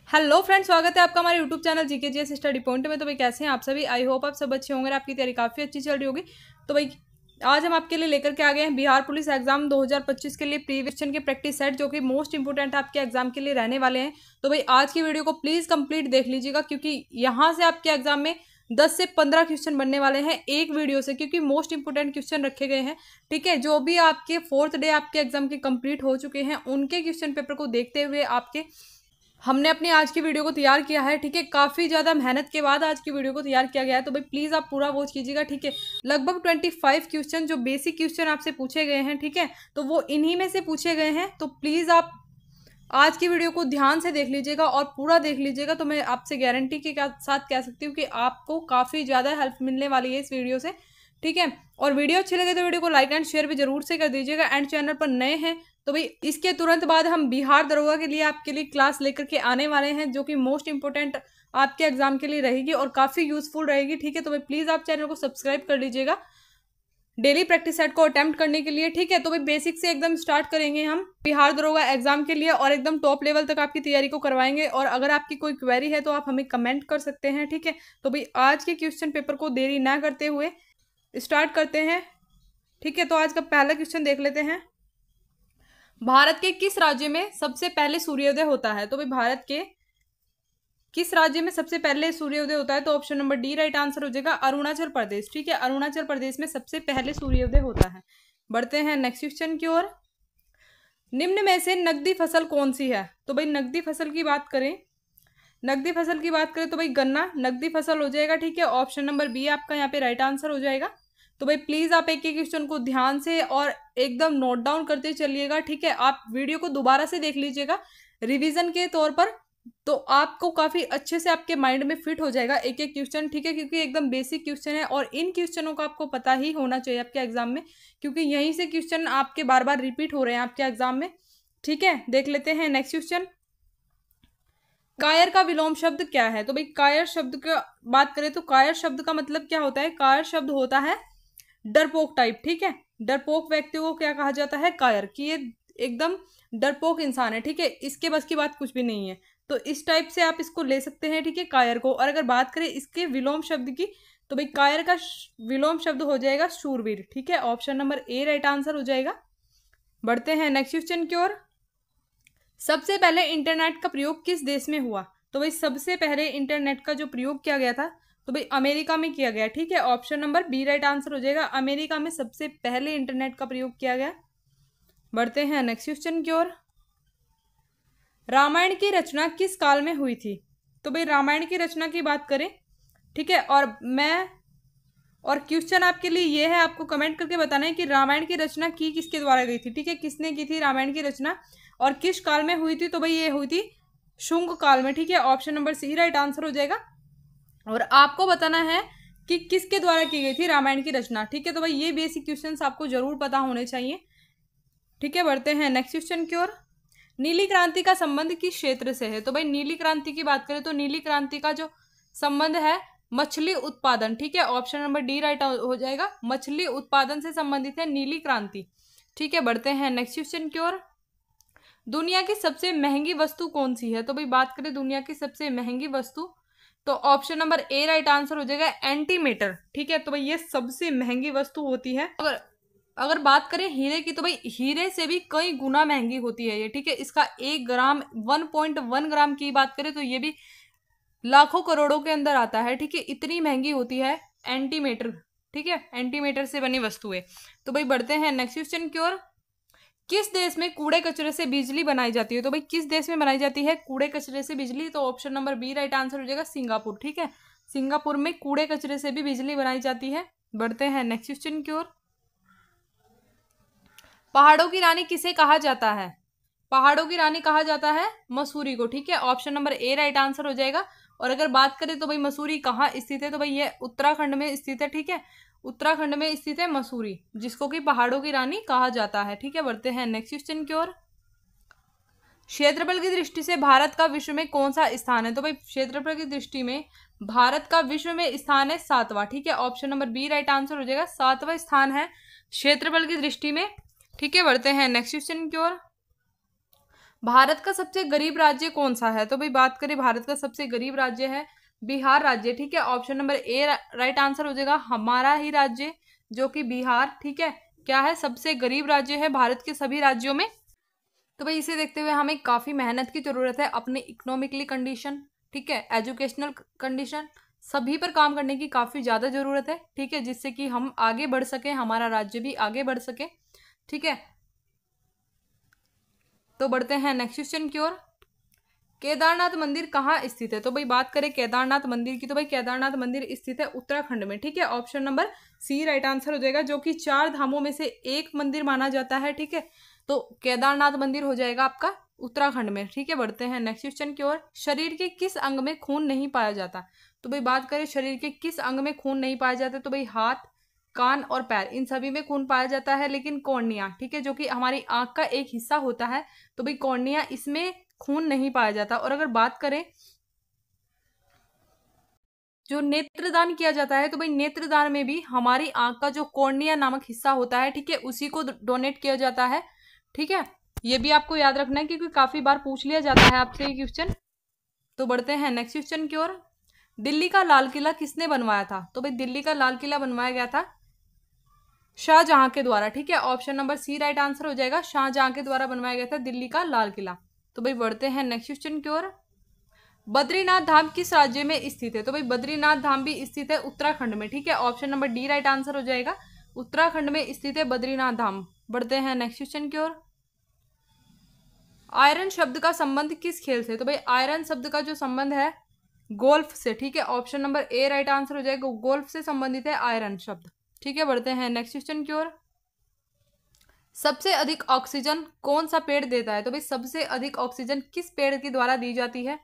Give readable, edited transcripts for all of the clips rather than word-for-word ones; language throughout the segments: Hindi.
हेलो फ्रेंड्स, स्वागत है आपका हमारे YouTube channel GKGS study point में। तो भाई कैसे हैं आप सभी? आई होप आप सब अच्छे होंगे, आपकी तैयारी काफ़ी अच्छी चल रही होगी। तो भाई आज हम आपके लिए लेकर के आ गए हैं बिहार पुलिस एग्जाम 2025 के लिए प्रीवियस क्वेश्चन के प्रैक्टिस सेट, जो कि मोस्ट इंपोर्टेंट आपके एग्जाम के लिए रहने वाले हैं। तो भाई आज की वीडियो को प्लीज़ कंप्लीट देख लीजिएगा, क्योंकि यहाँ से आपके एग्जाम में 10 से 15 क्वेश्चन बनने वाले हैं एक वीडियो से, क्योंकि मोस्ट इंपोर्टेंट क्वेश्चन रखे गए हैं। ठीक है, जो भी आपके 4th डे आपके एग्जाम के कंप्लीट हो चुके हैं उनके क्वेश्चन पेपर को देखते हुए हमने अपनी आज की वीडियो को तैयार किया है। ठीक है, काफ़ी ज़्यादा मेहनत के बाद आज की वीडियो को तैयार किया गया है। तो भाई प्लीज़ आप पूरा वॉच कीजिएगा। ठीक है, लगभग 25 क्वेश्चन जो बेसिक क्वेश्चन आपसे पूछे गए हैं, ठीक है, तो वो इन्हीं में से पूछे गए हैं। तो प्लीज़ आप आज की वीडियो को ध्यान से देख लीजिएगा और पूरा देख लीजिएगा। तो मैं आपसे गारंटी के साथ कह सकती हूँ कि आपको काफ़ी ज़्यादा हेल्प मिलने वाली है इस वीडियो से। ठीक है, और वीडियो अच्छी लगे तो वीडियो को लाइक एंड शेयर भी जरूर से कर दीजिएगा। एंड चैनल पर नए हैं तो भाई इसके तुरंत बाद हम बिहार दरोगा के लिए आपके लिए क्लास लेकर के आने वाले हैं, जो कि मोस्ट इंपोर्टेंट आपके एग्जाम के लिए रहेगी और काफ़ी यूजफुल रहेगी। ठीक है, तो भाई प्लीज़ आप चैनल को सब्सक्राइब कर लीजिएगा डेली प्रैक्टिस सेट को अटेम्प्ट करने के लिए। ठीक है, तो भाई बेसिक से एकदम स्टार्ट करेंगे हम बिहार दरोगा एग्जाम के लिए और एकदम टॉप लेवल तक आपकी तैयारी को करवाएंगे। और अगर आपकी कोई क्वेरी है तो आप हमें कमेंट कर सकते हैं। ठीक है, तो भाई आज के क्वेश्चन पेपर को देरी ना करते हुए स्टार्ट करते हैं। ठीक है, तो आज का पहला क्वेश्चन देख लेते हैं। भारत के किस राज्य में सबसे पहले सूर्योदय होता है? तो भाई भारत के किस राज्य में सबसे पहले सूर्योदय होता है? तो option number D right answer हो जाएगा अरुणाचल प्रदेश। ठीक है, अरुणाचल प्रदेश में सबसे पहले सूर्योदय होता है। बढ़ते हैं नेक्स्ट क्वेश्चन की ओर। निम्न में से नकदी फसल कौन सी है? तो भाई नकदी फसल की बात करें तो भाई गन्ना नकदी फसल हो जाएगा। ठीक है, ऑप्शन नंबर बी आपका यहाँ पे राइट आंसर हो जाएगा। तो भाई प्लीज़ आप एक एक क्वेश्चन को ध्यान से और एकदम नोट डाउन करते चलिएगा। ठीक है, आप वीडियो को दोबारा से देख लीजिएगा रिवीजन के तौर पर, तो आपको काफ़ी अच्छे से आपके माइंड में फिट हो जाएगा एक एक क्वेश्चन। ठीक है, क्योंकि एकदम बेसिक क्वेश्चन है और इन क्वेश्चनों का आपको पता ही होना चाहिए आपके एग्जाम में, क्योंकि यहीं से क्वेश्चन आपके बार बार रिपीट हो रहे हैं आपके एग्जाम में। ठीक है, देख लेते हैं नेक्स्ट क्वेश्चन। कायर का विलोम शब्द क्या है? तो भाई कायर शब्द का बात करें तो कायर शब्द का मतलब क्या होता है? कायर शब्द होता है डरपोक टाइप। ठीक है, डरपोक व्यक्ति को क्या कहा जाता है? कायर, कि ये एकदम डरपोक इंसान है। ठीक है, इसके बस की बात कुछ भी नहीं है, तो इस टाइप से आप इसको ले सकते हैं। ठीक है, कायर को। और अगर बात करें इसके विलोम शब्द की, तो भाई कायर का विलोम शब्द हो जाएगा शूरवीर। ठीक है, option number A right answer हो जाएगा। बढ़ते हैं नेक्स्ट क्वेश्चन की ओर। सबसे पहले इंटरनेट का प्रयोग किस देश में हुआ? तो भाई सबसे पहले इंटरनेट का जो प्रयोग किया गया था तो भाई अमेरिका में किया गया। ठीक है, option number B right answer हो जाएगा। अमेरिका में सबसे पहले इंटरनेट का प्रयोग किया गया। बढ़ते हैं नेक्स्ट क्वेश्चन की ओर। रामायण की रचना किस काल में हुई थी? तो भाई रामायण की रचना की बात करें, ठीक है, और क्वेश्चन आपके लिए ये है, आपको कमेंट करके बताना है कि रामायण की रचना की किसके द्वारा गई थी। ठीक है, किसने की थी रामायण की रचना और किस काल में हुई थी? तो भाई ये हुई थी शुंग काल में। ठीक है, option number C right answer हो जाएगा। और आपको बताना है कि किसके द्वारा की गई थी रामायण की रचना। ठीक है, तो भाई ये बेसिक क्वेश्चंस आपको जरूर पता होने चाहिए। ठीक है, बढ़ते हैं नेक्स्ट क्वेश्चन की ओर। नीली क्रांति का संबंध किस क्षेत्र से है? तो भाई नीली क्रांति की बात करें तो नीली क्रांति का जो संबंध है मछली उत्पादन। ठीक है, ऑप्शन नंबर डी राइट हो जाएगा। मछली उत्पादन से संबंधित है नीली क्रांति। ठीक है, बढ़ते हैं नेक्स्ट क्वेश्चन की ओर। दुनिया की सबसे महंगी वस्तु कौन सी है? तो भाई बात करें दुनिया की सबसे महंगी वस्तु, तो option number A right answer हो जाएगा एंटीमीटर। ठीक है, तो भाई ये सबसे महंगी वस्तु होती है। अगर बात करें हीरे की, तो भाई हीरे से भी कई गुना महंगी होती है ये। ठीक है, इसका 1 ग्राम 1.1 ग्राम की बात करें तो ये भी लाखों करोड़ों के अंदर आता है। ठीक है, इतनी महंगी होती है एंटीमीटर। ठीक है, एंटीमीटर से बनी वस्तु है। तो भाई बढ़ते हैं नेक्स्ट क्वेश्चन की ओर। किस देश में कूड़े कचरे से बिजली बनाई जाती है? तो भाई किस देश में बनाई जाती है कूड़े कचरे से बिजली? तो option number B right answer हो जाएगा सिंगापुर। ठीक है, सिंगापुर में कूड़े कचरे से भी बिजली बनाई जाती है। बढ़ते हैं नेक्स्ट क्वेश्चन की ओर। पहाड़ों की रानी किसे कहा जाता है? पहाड़ों की रानी कहा जाता है मसूरी को। ठीक है, option number A right answer हो जाएगा। और अगर बात करें तो भाई मसूरी कहाँ स्थित है? तो भाई ये उत्तराखंड में स्थित है। ठीक है, उत्तराखंड में स्थित है मसूरी, जिसको कि पहाड़ों की रानी कहा जाता है। ठीक है, बढ़ते हैं नेक्स्ट क्वेश्चन की ओर। क्षेत्रफल की दृष्टि से भारत का विश्व में कौन सा स्थान है? तो भाई क्षेत्रफल की दृष्टि में भारत का विश्व में स्थान है 7वां। ठीक है, option number B right answer हो जाएगा। 7वां स्थान है क्षेत्रफल की दृष्टि में। ठीक है, बढ़ते हैं नेक्स्ट क्वेश्चन की ओर। भारत का सबसे गरीब राज्य कौन सा है? तो भाई बात करें भारत का सबसे गरीब राज्य है बिहार राज्य, ठीक है। Option number A right answer हो जाएगा, हमारा ही राज्य जो कि बिहार, ठीक है, क्या है, सबसे गरीब राज्य है भारत के सभी राज्यों में। तो भाई इसे देखते हुए हमें काफ़ी मेहनत की ज़रूरत है, अपने इकोनॉमिकली कंडीशन, ठीक है, एजुकेशनल कंडीशन, सभी पर काम करने की काफ़ी ज़्यादा ज़रूरत है, ठीक है, जिससे कि हम आगे बढ़ सकें, हमारा राज्य भी आगे बढ़ सके, ठीक है। तो बढ़ते हैं नेक्स्ट क्वेश्चन की ओर। केदारनाथ मंदिर कहाँ स्थित है? तो भाई बात करें केदारनाथ मंदिर की, तो भाई केदारनाथ मंदिर स्थित है उत्तराखंड में, ठीक है। Option number C right answer हो जाएगा, जो कि 4 धामों में से एक मंदिर माना जाता है, ठीक है। तो केदारनाथ मंदिर हो जाएगा आपका उत्तराखंड में, ठीक है। बढ़ते हैं नेक्स्ट क्वेश्चन की ओर। शरीर के किस अंग में खून नहीं पाया जाता? तो भाई बात करें शरीर के किस अंग में खून नहीं पाया जाता, तो भाई हाथ, कान और पैर, इन सभी में खून पाया जाता है, लेकिन कॉर्निया, ठीक है, जो कि हमारी आंख का एक हिस्सा होता है, तो भाई कॉर्निया, इसमें खून नहीं पाया जाता। और अगर बात करें जो नेत्रदान किया जाता है, तो भाई नेत्रदान में भी हमारी आंख का जो कॉर्निया नामक हिस्सा होता है, ठीक है, उसी को डोनेट किया जाता है, ठीक है। ये भी आपको याद रखना है क्योंकि काफी बार पूछ लिया जाता है आपसे ये क्वेश्चन। तो बढ़ते हैं नेक्स्ट क्वेश्चन की ओर। दिल्ली का लाल किला किसने बनवाया था? तो भाई दिल्ली का लाल किला बनवाया गया था शाहजहां के द्वारा, ठीक है। Option number C right answer हो जाएगा, शाहजहां के द्वारा बनवाया गया था दिल्ली का लाल किला। तो भाई बढ़ते हैं नेक्स्ट क्वेश्चन की ओर। बद्रीनाथ धाम किस राज्य में स्थित है? तो भाई बद्रीनाथ धाम भी स्थित है उत्तराखंड में, ठीक है। Option number D right answer हो जाएगा, उत्तराखंड में स्थित है बद्रीनाथ धाम। बढ़ते हैं नेक्स्ट क्वेश्चन की ओर। आयरन शब्द का संबंध किस खेल से? तो भाई आयरन शब्द का जो संबंध है गोल्फ से, ठीक है। Option number A right answer हो जाएगा, गोल्फ से संबंधित है आयरन शब्द, ठीक है। बढ़ते हैं नेक्स्ट क्वेश्चन की ओर। सबसे अधिक ऑक्सीजन कौन सा पेड़ देता है? तो भाई सबसे अधिक ऑक्सीजन किस पेड़ के द्वारा दी जाती है?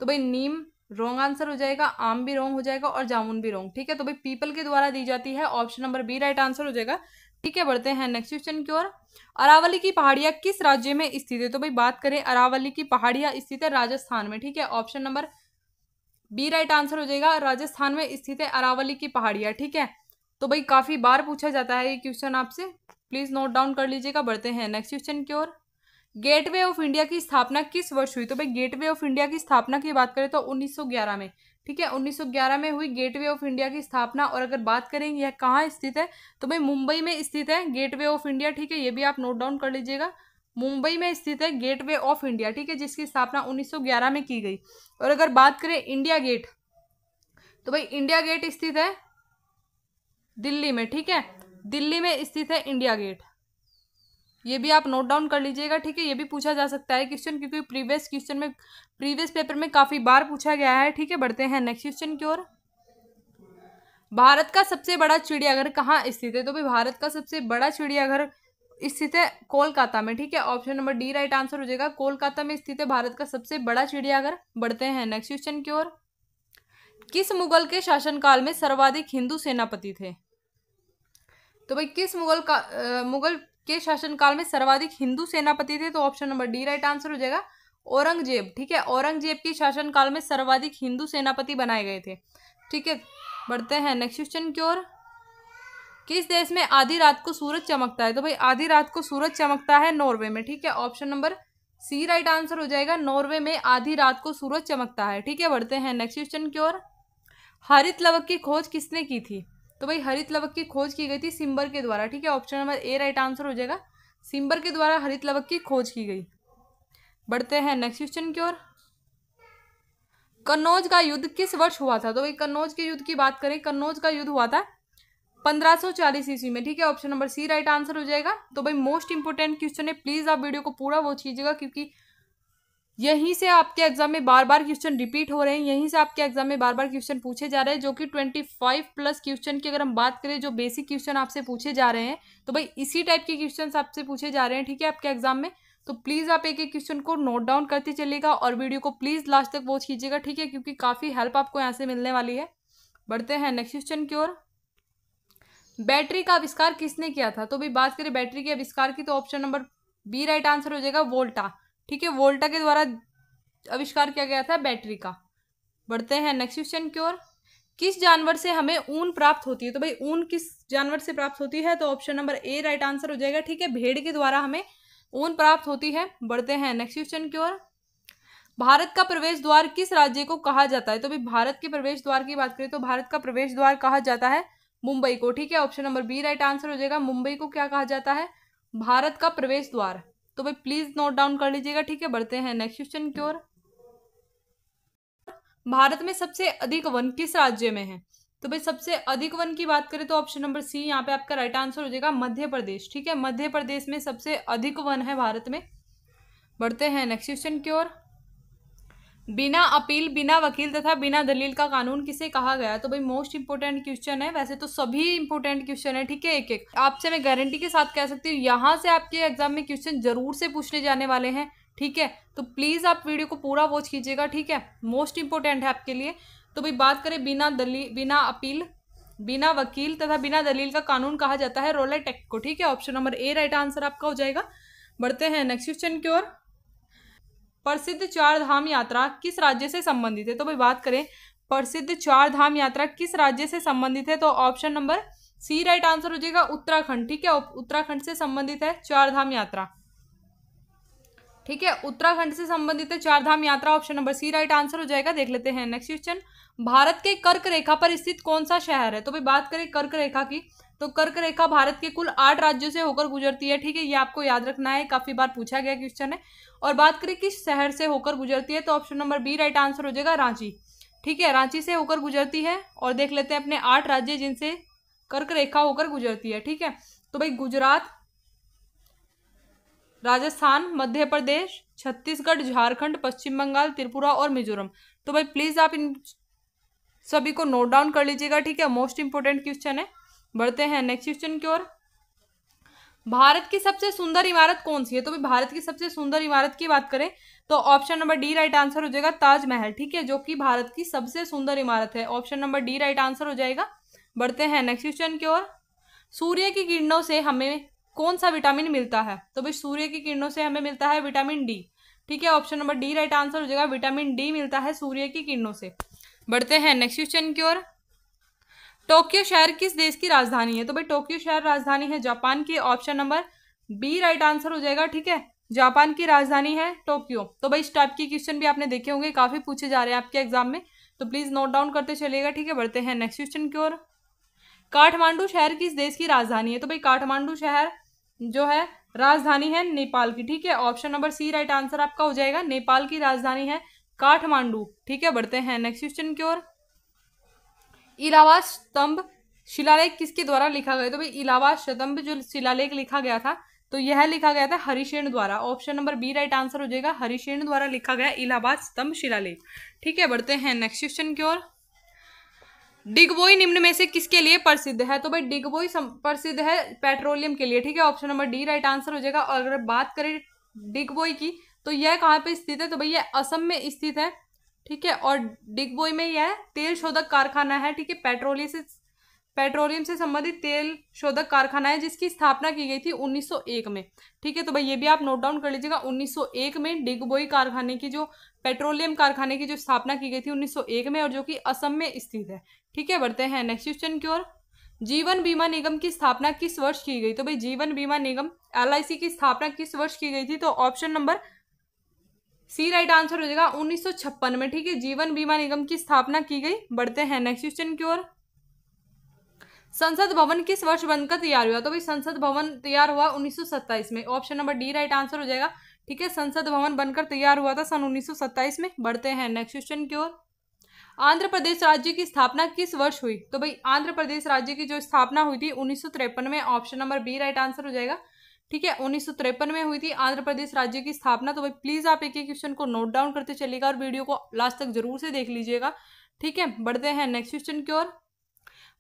तो भाई नीम रॉन्ग आंसर हो जाएगा, आम भी रॉन्ग हो जाएगा और जामुन भी रॉन्ग, ठीक है। तो भाई पीपल के द्वारा दी जाती है, option number B right answer हो जाएगा, ठीक है। बढ़ते हैं नेक्स्ट क्वेश्चन की ओर। अरावली की पहाड़ियां किस राज्य में स्थित है? तो भाई बात करें अरावली की पहाड़ियां स्थित है राजस्थान में, ठीक है। Option number B right answer हो जाएगा, राजस्थान में स्थित है अरावली की पहाड़ियां, ठीक है। तो भाई काफी बार पूछा जाता है ये क्वेश्चन आपसे, प्लीज नोट डाउन कर लीजिएगा। बढ़ते हैं नेक्स्ट क्वेश्चन की ओर। गेटवे ऑफ इंडिया की स्थापना किस वर्ष हुई? तो भाई गेटवे ऑफ इंडिया की स्थापना की बात करें तो 1911 में, ठीक है, 1911 में हुई गेटवे ऑफ इंडिया की स्थापना। और अगर बात करें यह कहाँ स्थित है, तो भाई मुंबई में स्थित है गेटवे ऑफ इंडिया, ठीक है, ये भी आप नोट डाउन कर लीजिएगा। मुंबई में स्थित है गेटवे ऑफ इंडिया, ठीक है, जिसकी स्थापना 1911 में की गई। और अगर बात करें इंडिया गेट, तो भाई इंडिया गेट स्थित है दिल्ली में, ठीक है, दिल्ली में स्थित है इंडिया गेट, ये भी आप नोट डाउन कर लीजिएगा, ठीक है। ये भी पूछा जा सकता है क्वेश्चन, क्योंकि प्रीवियस पेपर में काफी बार पूछा गया है, ठीक है। बढ़ते हैं नेक्स्ट क्वेश्चन की ओर। भारत का सबसे बड़ा चिड़ियाघर कहाँ स्थित है? तो भाई भारत का सबसे बड़ा चिड़ियाघर स्थित है कोलकाता में, ठीक है। Option number D right answer हो जाएगा, कोलकाता में स्थित है भारत का सबसे बड़ा चिड़ियाघर। बढ़ते हैं नेक्स्ट क्वेश्चन की ओर। किस मुगल के शासनकाल में सर्वाधिक हिंदू सेनापति थे? तो भाई किस मुगल के शासनकाल में सर्वाधिक हिंदू सेनापति थे? तो option number D right answer हो जाएगा, औरंगजेब, ठीक है। औरंगजेब की शासनकाल में सर्वाधिक हिंदू सेनापति बनाए गए थे, ठीक है। बढ़ते हैं नेक्स्ट क्वेश्चन की ओर। किस देश में आधी रात को सूरज चमकता है? तो भाई आधी रात को सूरज चमकता है नॉर्वे में, ठीक है। Option number C right answer हो जाएगा, नॉर्वे में आधी रात को सूरज चमकता है, ठीक है। बढ़ते हैं नेक्स्ट क्वेश्चन की ओर। हरित लवक की खोज किसने की थी? तो भाई हरित लवक की खोज की गई थी सिम्बर के द्वारा, ठीक है। Option number A right answer हो जाएगा, सिम्बर के द्वारा हरित लवक की खोज की गई। बढ़ते हैं नेक्स्ट क्वेश्चन की ओर। कन्नौज का युद्ध किस वर्ष हुआ था? तो भाई कन्नौज के युद्ध की बात करें, कन्नौज का युद्ध हुआ था 1540 ईस्वी में, ठीक है। Option number C right answer हो जाएगा। तो भाई मोस्ट इंपोर्टेंट क्वेश्चन है, प्लीज आप वीडियो को पूरा वॉच कीजिएगा, क्योंकि यहीं से आपके एग्जाम में बार बार क्वेश्चन रिपीट हो रहे हैं, यहीं से आपके एग्जाम में बार बार क्वेश्चन पूछे जा रहे हैं, जो कि 25 प्लस क्वेश्चन की अगर हम बात करें, जो बेसिक क्वेश्चन आपसे पूछे जा रहे हैं, तो भाई इसी टाइप के क्वेश्चन आपसे पूछे जा रहे हैं, ठीक है, आपके एग्जाम में। तो प्लीज आप एक एक क्वेश्चन को नोट डाउन करते चलिएगा और वीडियो को प्लीज लास्ट तक वॉच कीजिएगा, ठीक है, क्योंकि काफी हेल्प आपको यहाँ से मिलने वाली है। बढ़ते हैं नेक्स्ट क्वेश्चन की ओर। बैटरी का आविष्कार किसने किया था? तो भाई बात करें बैटरी के आविष्कार की, तो option number B right answer हो जाएगा, वोल्टा, ठीक है। वोल्टा के द्वारा आविष्कार किया गया था बैटरी का। बढ़ते हैं नेक्स्ट क्वेश्चन की ओर। किस जानवर से हमें ऊन प्राप्त होती है? तो भाई ऊन किस जानवर से प्राप्त होती है? तो option number A right answer हो जाएगा, ठीक है। भेड़ के द्वारा हमें ऊन प्राप्त होती है। बढ़ते हैं नेक्स्ट क्वेश्चन की ओर। भारत का प्रवेश द्वार किस राज्य को कहा जाता है? तो भाई भारत के प्रवेश द्वार की बात करें तो भारत का प्रवेश द्वार कहा जाता है मुंबई को। ठीक है, option number B right answer हो जाएगा। मुंबई को क्या कहा जाता है? भारत का प्रवेश द्वार। तो भाई प्लीज नोट डाउन कर लीजिएगा। ठीक है, बढ़ते हैं नेक्स्ट क्वेश्चन की ओर। भारत में सबसे अधिक वन किस राज्य में है? तो भाई सबसे अधिक वन की बात करें तो ऑप्शन नंबर सी यहाँ पे आपका राइट आंसर हो जाएगा, मध्य प्रदेश। ठीक है, मध्य प्रदेश में सबसे अधिक वन है भारत में। बढ़ते हैं नेक्स्ट क्वेश्चन की ओर। बिना अपील, बिना वकील तथा बिना दलील का कानून किसे कहा गया? तो भाई मोस्ट इंपोर्टेंट क्वेश्चन है, वैसे तो सभी इंपोर्टेंट क्वेश्चन है। ठीक है, एक एक आपसे मैं गारंटी के साथ कह सकती हूँ यहाँ से आपके एग्जाम में क्वेश्चन जरूर से पूछने जाने वाले हैं। ठीक है, तो प्लीज आप वीडियो को पूरा वॉच कीजिएगा। ठीक है, मोस्ट इंपोर्टेंट है आपके लिए। तो भाई बात करें बिना दलील, बिना अपील, बिना वकील तथा बिना दलील का कानून कहा जाता है रॉलेट एक्ट को। ठीक है, option number A right answer आपका हो जाएगा। बढ़ते हैं नेक्स्ट क्वेश्चन की ओर। प्रसिद्ध चार धाम यात्रा किस राज्य से संबंधित है? तो भाई बात करें प्रसिद्ध चार धाम यात्रा किस राज्य से संबंधित है तो option number C right answer हो जाएगा, उत्तराखंड। ठीक है, उत्तराखंड से संबंधित है चार धाम यात्रा। ठीक है, उत्तराखंड से संबंधित है चार धाम यात्रा, option number C right answer हो जाएगा। देख लेते हैं नेक्स्ट क्वेश्चन। भारत के कर्क रेखा पर स्थित कौन सा शहर है? तो भाई बात करें कर्क रेखा की तो कर्क रेखा भारत के कुल 8 राज्यों से होकर गुजरती है। ठीक है, ये आपको याद रखना है, काफी बार पूछा गया क्वेश्चन है। और बात करें किस शहर से होकर गुजरती है तो option number B right answer हो जाएगा, रांची। ठीक है, रांची से होकर गुजरती है। और देख लेते हैं अपने 8 राज्य जिनसे कर्क रेखा होकर गुजरती है। ठीक है, तो भाई गुजरात, राजस्थान, मध्य प्रदेश, छत्तीसगढ़, झारखंड, पश्चिम बंगाल, त्रिपुरा और मिजोरम। तो भाई प्लीज आप इन सभी को नोट डाउन कर लीजिएगा। ठीक है, मोस्ट इंपोर्टेंट क्वेश्चन है। बढ़ते हैं नेक्स्ट क्वेश्चन की ओर। भारत की सबसे सुंदर इमारत कौन सी है? तो भाई भारत की सबसे सुंदर इमारत की बात करें तो option number D right answer हो जाएगा, ताजमहल। ठीक है, जो कि भारत की सबसे सुंदर इमारत है, option number D right answer हो जाएगा। बढ़ते हैं नेक्स्ट क्वेश्चन की ओर। सूर्य की किरणों से हमें कौन सा विटामिन मिलता है? तो भाई सूर्य की किरणों से हमें मिलता है विटामिन डी। ठीक है, option number D right answer हो जाएगा, विटामिन डी मिलता है सूर्य की किरणों से। बढ़ते हैं नेक्स्ट क्वेश्चन की ओर। टोक्यो शहर किस देश की राजधानी है? तो भाई टोक्यो शहर राजधानी है जापान की, option number B right answer हो जाएगा। ठीक है, जापान की राजधानी है टोक्यो। तो भाई इस टाइप की क्वेश्चन भी आपने देखे होंगे, काफी पूछे जा रहे हैं आपके एग्जाम में, तो प्लीज नोट डाउन करते चलिएगा। ठीक है, बढ़ते हैं नेक्स्ट क्वेश्चन की ओर। काठमांडू शहर किस देश की राजधानी है? तो भाई काठमांडू शहर जो है राजधानी है नेपाल की। ठीक है, option number C right answer आपका हो जाएगा, नेपाल की राजधानी है काठमांडू। ठीक है, बढ़ते हैं नेक्स्ट क्वेश्चन की ओर। इलाहाबाद स्तंभ शिलालेख किसके द्वारा लिखा गया? तो भाई इलाहाबाद स्तंभ जो शिलालेख लिखा गया था तो यह लिखा गया था हरिसेन द्वारा, option number B right answer हो जाएगा, हरिसेन द्वारा लिखा गया इलाहाबाद स्तंभ शिलालेख। ठीक है, बढ़ते हैं नेक्स्ट क्वेश्चन की ओर। डिगबोई निम्न में से किसके लिए प्रसिद्ध है? तो भाई डिगबोई प्रसिद्ध है पेट्रोलियम के लिए। ठीक है, option number D right answer हो जाएगा। और अगर बात करें डिगबोई की तो यह कहाँ पे स्थित है? तो भाई यह असम में स्थित है। ठीक है, और डिगबोई में यह तेल शोधक कारखाना है। ठीक है, पेट्रोलियम से संबंधित तेल शोधक कारखाना है जिसकी स्थापना की गई थी 1901 में। ठीक है, तो भाई ये भी आप नोट डाउन कर लीजिएगा, 1901 में डिगबोई कारखाने की जो पेट्रोलियम कारखाने की जो स्थापना की गई थी 1901 में, और जो कि असम में स्थित है। ठीक है, बढ़ते हैं नेक्स्ट क्वेश्चन की ओर। जीवन बीमा निगम की स्थापना किस वर्ष की गई? तो भाई जीवन बीमा निगम LIC की स्थापना किस वर्ष की गई थी? तो option number C right answer हो जाएगा 1956 में। ठीक है, जीवन बीमा निगम की स्थापना की गई। बढ़ते हैं नेक्स्ट क्वेश्चन की ओर। संसद भवन किस वर्ष बनकर तैयार हुआ? तो भाई संसद भवन तैयार हुआ 1927 में, option number D right answer हो जाएगा। ठीक है, संसद भवन बनकर तैयार हुआ था सन 1927 में। बढ़ते हैं नेक्स्ट क्वेश्चन की ओर। आंध्र प्रदेश राज्य की स्थापना किस वर्ष हुई? तो भाई आंध्र प्रदेश राज्य की जो स्थापना हुई थी 1953 में, option number B right answer हो जाएगा। ठीक है, 1953 में हुई थी आंध्र प्रदेश राज्य की स्थापना। तो भाई प्लीज आप एक एक क्वेश्चन को नोट डाउन करते चलिएगा और वीडियो को लास्ट तक जरूर से देख लीजिएगा। ठीक है, बढ़ते हैं नेक्स्ट क्वेश्चन की ओर।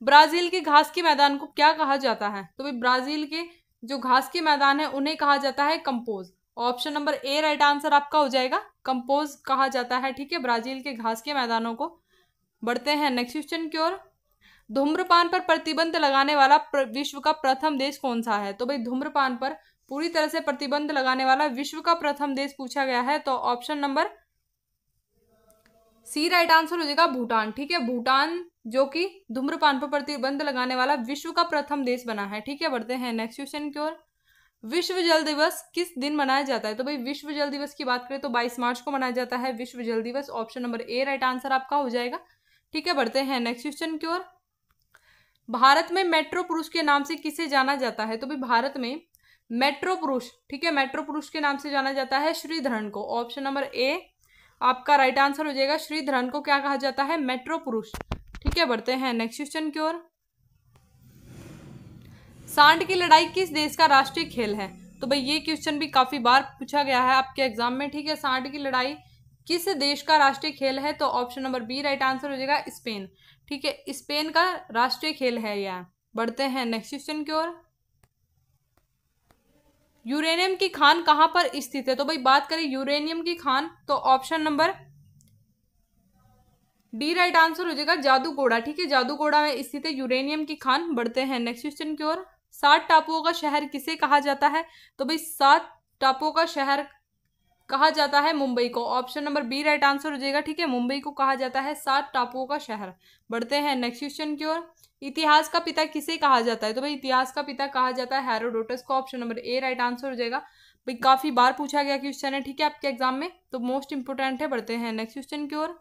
ब्राजील के घास के मैदान को क्या कहा जाता है? तो भाई ब्राजील के जो घास के मैदान है उन्हें कहा जाता है compose, option number A right answer आपका हो जाएगा, कंपोज कहा जाता है। ठीक है, ब्राजील के घास के मैदानों को। बढ़ते हैं नेक्स्ट क्वेश्चन की ओर। धूम्रपान पर प्रतिबंध लगाने वाला विश्व का प्रथम देश कौन सा है? तो भाई धूम्रपान पर पूरी तरह से प्रतिबंध लगाने वाला विश्व का प्रथम देश पूछा गया है, तो option number C right answer हो जाएगा, भूटान। ठीक है, भूटान जो कि धूम्रपान पर प्रतिबंध लगाने वाला विश्व का प्रथम देश बना है। ठीक है, बढ़ते हैं नेक्स्ट क्वेश्चन की ओर। विश्व जल दिवस किस दिन मनाया जाता है? तो भाई विश्व जल दिवस की बात करें तो 22 मार्च को मनाया जाता है विश्व जल दिवस। Option number A right answer आपका हो जाएगा। ठीक है, बढ़ते हैं नेक्स्ट क्वेश्चन की ओर। भारत में मेट्रो पुरुष के नाम से किसे जाना जाता है? तो भाई भारत में मेट्रो पुरुष, ठीक है, मेट्रो पुरुष के नाम से जाना जाता है श्रीधरन को। ऑप्शन नंबर ए आपका राइट आंसर हो जाएगा। श्रीधरन को क्या कहा जाता है? मेट्रो पुरुष। ठीक है, बढ़ते हैं नेक्स्ट क्वेश्चन की ओर। सांड की लड़ाई किस देश का राष्ट्रीय खेल है? तो भाई ये क्वेश्चन भी काफी बार पूछा गया है आपके एग्जाम में। ठीक है, सांड की लड़ाई किस देश का राष्ट्रीय खेल है? तो option number B right answer हो जाएगा, स्पेन। ठीक है, स्पेन का राष्ट्रीय खेल है यह। बढ़ते हैं नेक्स्ट क्वेश्चन की ओर। यूरेनियम की खान कहां पर स्थित है? तो भाई बात करें यूरेनियम की खान तो option number D right answer हो जाएगा, जादूगोड़ा। ठीक है, जादूगोड़ा में स्थित है यूरेनियम की खान। बढ़ते हैं नेक्स्ट क्वेश्चन की ओर। 7 टापुओं का शहर किसे कहा जाता है? तो भाई 7 टापुओं का शहर कहा जाता है मुंबई को। Option number B right answer हो जाएगा। ठीक है, मुंबई को कहा जाता है 7 टापुओं का शहर। बढ़ते हैं नेक्स्ट क्वेश्चन की ओर। इतिहास का पिता किसे कहा जाता है? तो भाई इतिहास का पिता कहा जाता है हेरोडोटस को। Option number A right answer हो जाएगा। भाई काफी बार पूछा गया क्वेश्चन है, ठीक है, आपके एग्जाम में, तो मोस्ट इंपोर्टेंट है। बढ़ते हैं नेक्स्ट क्वेश्चन की ओर।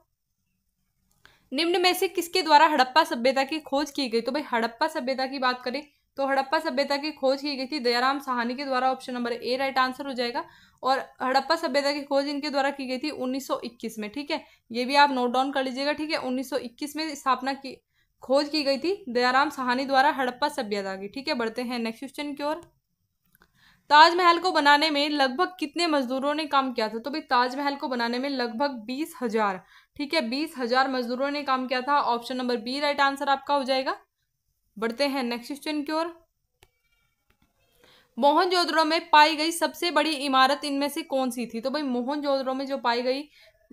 निम्न में से किसके द्वारा हड़प्पा सभ्यता की खोज की गई? तो भाई हड़प्पा सभ्यता की बात करें तो हड़प्पा सभ्यता की खोज की गई थी दयाराम साहनी के द्वारा। Option number A right answer हो जाएगा। और हड़प्पा सभ्यता की खोज इनके द्वारा की गई थी 1921 में। ठीक है, ये भी आप नोट डाउन कर लीजिएगा। ठीक है, 1921 में स्थापना की खोज की गई थी दयाराम साहनी द्वारा हड़प्पा सभ्यता की। ठीक है, बढ़ते हैं नेक्स्ट क्वेश्चन की ओर। ताजमहल को बनाने में लगभग कितने मजदूरों ने काम किया था? तो भाई ताजमहल को बनाने में लगभग 20,000, ठीक है, 20,000 मजदूरों ने काम किया था। Option number B right answer आपका हो जाएगा। बढ़ते हैं नेक्स्ट क्वेश्चन की ओर। मोहनजोदड़ो में पाई गई सबसे बड़ी इमारत इनमें से कौन सी थी? तो भाई मोहनजोदड़ो में जो पाई गई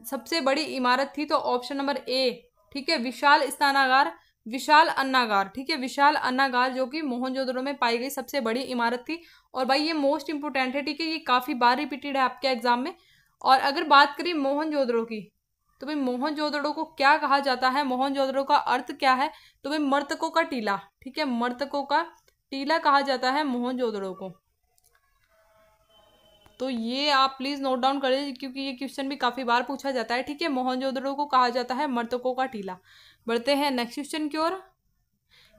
सबसे बड़ी इमारत थी तो ऑप्शन नंबर ए, ठीक है, विशाल स्नानागार, विशाल अन्नागार। ठीक है, विशाल अन्नागार जो कि मोहनजोदड़ो में पाई गई सबसे बड़ी इमारत थी। और भाई ये मोस्ट इंपोर्टेंट है, ठीक है, ये काफी बार रिपीटेड है आपके एग्जाम में। और अगर बात करें मोहनजोदड़ो की तो भाई मोहनजोदड़ो को क्या कहा जाता है? मोहनजोदड़ो का अर्थ क्या है? तो भाई मर्तकों का टीला। ठीक है, मर्तकों का टीला कहा जाता है मोहनजोदड़ो को। तो ये आप प्लीज नोट डाउन कर लीजिए क्योंकि ये क्वेश्चन भी काफी बार पूछा जाता है। ठीक है, मोहनजोदड़ो को कहा जाता है मर्तकों का टीला। बढ़ते हैं नेक्स्ट क्वेश्चन की ओर।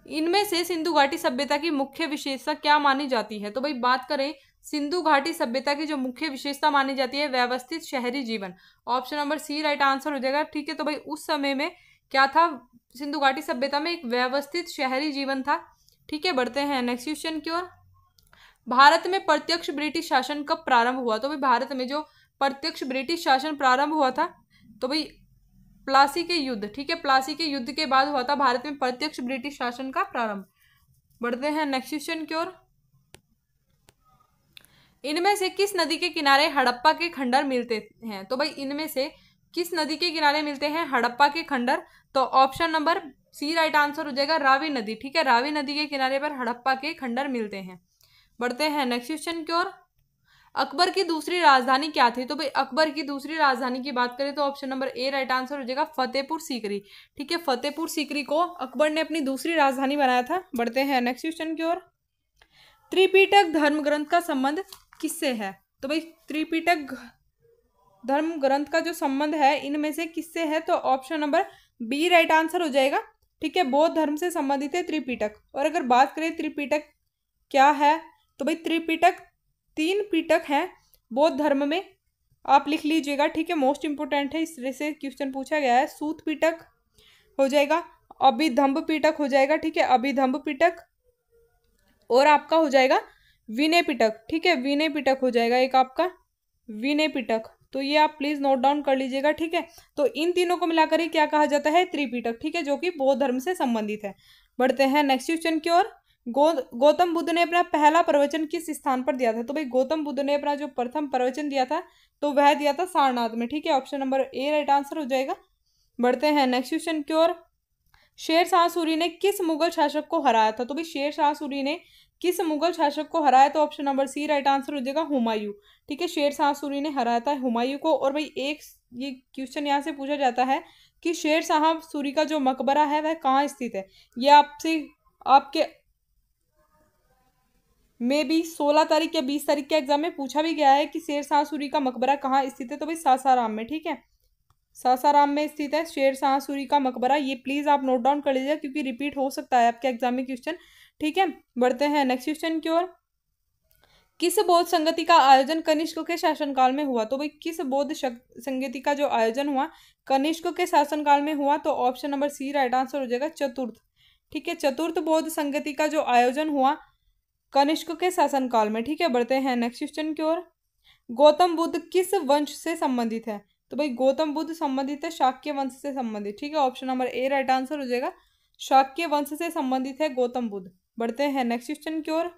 इनमें से सिंधु घाटी सभ्यता की मुख्य विशेषता क्या मानी जाती है? तो भाई बात करें सिंधु घाटी सभ्यता की जो मुख्य विशेषता मानी जाती है व्यवस्थित शहरी जीवन। Option number C right answer हो जाएगा। ठीक है, तो भाई उस समय में क्या था? सिंधु घाटी सभ्यता में एक व्यवस्थित शहरी जीवन था। ठीक है, बढ़ते हैं नेक्स्ट क्वेश्चन की ओर। भारत में प्रत्यक्ष ब्रिटिश शासन कब प्रारंभ हुआ? तो भाई भारत में जो प्रत्यक्ष ब्रिटिश शासन प्रारंभ हुआ था तो भाई प्लासी के युद्ध, ठीक है, प्लासी के युद्ध के बाद हुआ था भारत में प्रत्यक्ष ब्रिटिश शासन का प्रारंभ। बढ़ते हैं नेक्स्ट क्वेश्चन की ओर। इनमें से किस नदी के किनारे हड़प्पा के खंडर मिलते हैं? तो भाई इनमें से किस नदी के किनारे मिलते हैं हड़प्पा के खंडर? तो option number C right answer हो जाएगा, रावी नदी। ठीक है, रावी नदी के किनारे पर हड़प्पा के खंडर मिलते हैं। बढ़ते हैं नेक्स्ट क्वेश्चन की ओर। अकबर की दूसरी राजधानी क्या थी? तो भाई अकबर की दूसरी राजधानी की बात करें तो option number A right answer हो जाएगा, फतेहपुर सीकरी। ठीक है, फतेहपुर सीकरी को अकबर ने अपनी दूसरी राजधानी बनाया था। बढ़ते हैं नेक्स्ट क्वेश्चन की ओर। त्रिपिटक धर्म ग्रंथ का संबंध किससे है? तो भाई त्रिपिटक धर्म ग्रंथ का जो संबंध है इनमें से किससे है? तो option number B right answer हो जाएगा। ठीक है, बौद्ध धर्म से संबंधित है त्रिपिटक। और अगर बात करें त्रिपिटक क्या है तो भाई त्रिपिटक 3 पिटक हैं बौद्ध धर्म में, आप लिख लीजिएगा। ठीक है, मोस्ट इंपोर्टेंट है, इस तरह से क्वेश्चन पूछा गया है। सूत पिटक हो जाएगा, अभिधम्ब पिटक हो जाएगा। ठीक है, अभिधम्ब पिटक, और आपका हो जाएगा विनय पिटक। ठीक है, विनय पिटक हो जाएगा एक आपका विनय पिटक। तो ये आप प्लीज नोट डाउन कर लीजिएगा। ठीक है, तो इन तीनों को मिलाकर ही क्या कहा जाता है? त्रिपिटक। ठीक है, जो कि बौद्ध धर्म से संबंधित है। बढ़ते हैं नेक्स्ट क्वेश्चन की ओर। गौतम बुद्ध ने अपना पहला प्रवचन किस स्थान पर दिया था? तो भाई गौतम बुद्ध ने अपना जो प्रथम प्रवचन दिया था तो वह दिया था सारनाथ में। ठीक है, option number A right answer हो जाएगा। बढ़ते हैं नेक्स्ट क्वेश्चन की ओर। शेरशाह सूरी ने किस मुगल शासक को हराया था? तो भाई शेरशाह सूरी ने किस मुगल शासक को हराया? तो option number C right answer हो जाएगा, हुमायूं। ठीक है, शेरशाह सूरी ने हराया था हुमायूं को। और भाई एक ये क्वेश्चन यहाँ से पूछा जाता है कि शेरशाह सूरी का जो मकबरा है वह कहाँ स्थित है? यह आपसे आपके मे भी 16 तारीख या 20 तारीख के एग्जाम में पूछा भी गया है कि शेरशाह सूरी का मकबरा कहाँ स्थित है, तो भाई सासाराम में। ठीक है, सासाराम में स्थित है शेरशाह सूरी का मकबरा। ये प्लीज आप नोट डाउन कर लीजिए क्योंकि रिपीट हो सकता है आपके एग्जाम में क्वेश्चन। ठीक है, बढ़ते हैं नेक्स्ट क्वेश्चन की ओर। किस बौद्ध संगति का आयोजन कनिष्क के शासनकाल में हुआ, तो भाई किस बौद्ध संगति का जो आयोजन हुआ कनिष्क के शासनकाल में हुआ, तो option number C right answer हो जाएगा, चतुर्थ। ठीक है, चतुर्थ बौद्ध संगति का जो आयोजन हुआ कनिष्क के शासनकाल में। ठीक है, बढ़ते हैं नेक्स्ट क्वेश्चन की ओर। गौतम बुद्ध किस वंश से संबंधित है, तो भाई गौतम बुद्ध संबंधित है शाक्य वंश से संबंधित। ठीक है, option number A right answer हो जाएगा, शाक्य वंश से संबंधित है गौतम बुद्ध। बढ़ते हैं नेक्स्ट क्वेश्चन की ओर।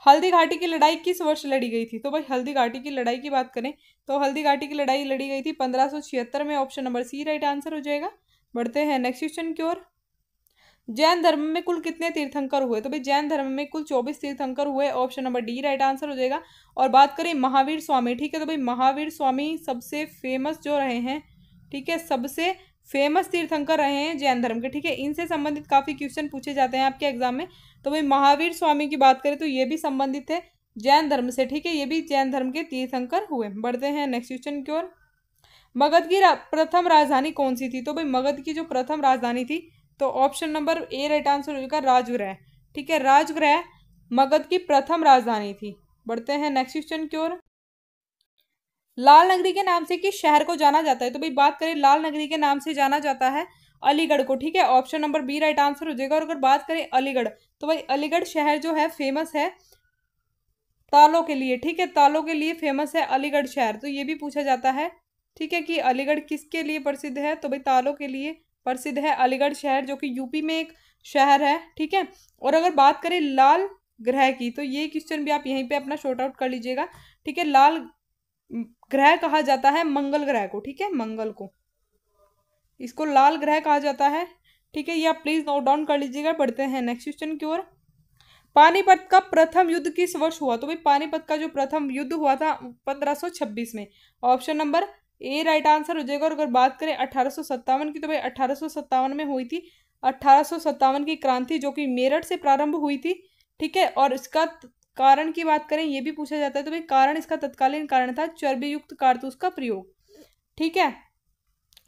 हल्दी घाटी की लड़ाई किस वर्ष लड़ी गई थी, तो भाई हल्दी घाटी की लड़ाई की बात करें तो हल्दी घाटी की लड़ाई लड़ी गई थी 1576 में। Option number C right answer हो जाएगा। बढ़ते हैं नेक्स्ट क्वेश्चन की ओर। जैन धर्म में कुल कितने तीर्थंकर हुए, तो भाई जैन धर्म में कुल 24 तीर्थंकर हुए। Option number D right answer हो जाएगा। और बात करें महावीर स्वामी, ठीक है, तो भाई महावीर स्वामी सबसे फेमस जो रहे हैं, ठीक है, सबसे फेमस तीर्थंकर रहे हैं जैन धर्म के। ठीक है, इनसे संबंधित काफी क्वेश्चन पूछे जाते हैं आपके एग्जाम में। तो भाई महावीर स्वामी की बात करें तो ये भी संबंधित है जैन धर्म से। ठीक है, ये भी जैन धर्म के तीर्थंकर हुए। बढ़ते हैं नेक्स्ट क्वेश्चन की ओर। मगध की प्रथम राजधानी कौन सी थी, तो भाई मगध की जो प्रथम राजधानी थी तो option number A right answer होगा राजगृह। ठीक है, राजगृह मगध की प्रथम राजधानी थी। बढ़ते हैं नेक्स्ट क्वेश्चन की ओर। लाल नगरी के नाम से किस शहर को जाना जाता है, तो भाई बात करें लाल नगरी के नाम से जाना जाता है अलीगढ़ को। ठीक है, option number B right answer हो जाएगा। और अगर बात करें अलीगढ़ तो भाई अलीगढ़ शहर जो है फेमस है तालों के लिए। ठीक है, तालों के लिए फेमस है अलीगढ़ शहर। तो ये भी पूछा जाता है, ठीक है, कि अलीगढ़ किसके लिए प्रसिद्ध है, तो भाई तालों के लिए प्रसिद्ध है अलीगढ़ शहर, जो कि यूपी में एक शहर है। ठीक है, और अगर बात करें लाल ग्रह की तो ये क्वेश्चन भी आप यहीं पे अपना शॉर्ट आउट कर लीजिएगा। ठीक है, लाल ग्रह कहा जाता है मंगल ग्रह को। ठीक है, मंगल को, इसको लाल ग्रह कहा जाता है। ठीक है, ये आप प्लीज नोट डाउन कर लीजिएगा। बढ़ते हैं नेक्स्ट क्वेश्चन की ओर। पानीपत का प्रथम युद्ध किस वर्ष हुआ, तो भाई पानीपत का जो प्रथम युद्ध हुआ था 1526 में। Option number A right answer हो जाएगा। और अगर बात करें 1857 की तो भाई 1857 में हुई थी 1857 की क्रांति, जो कि मेरठ से प्रारंभ हुई थी। ठीक है, और इसका कारण की बात करें ये भी पूछा जाता है, तो भाई कारण इसका तत्कालीन कारण था चर्बी युक्त कारतूस का प्रयोग। ठीक है,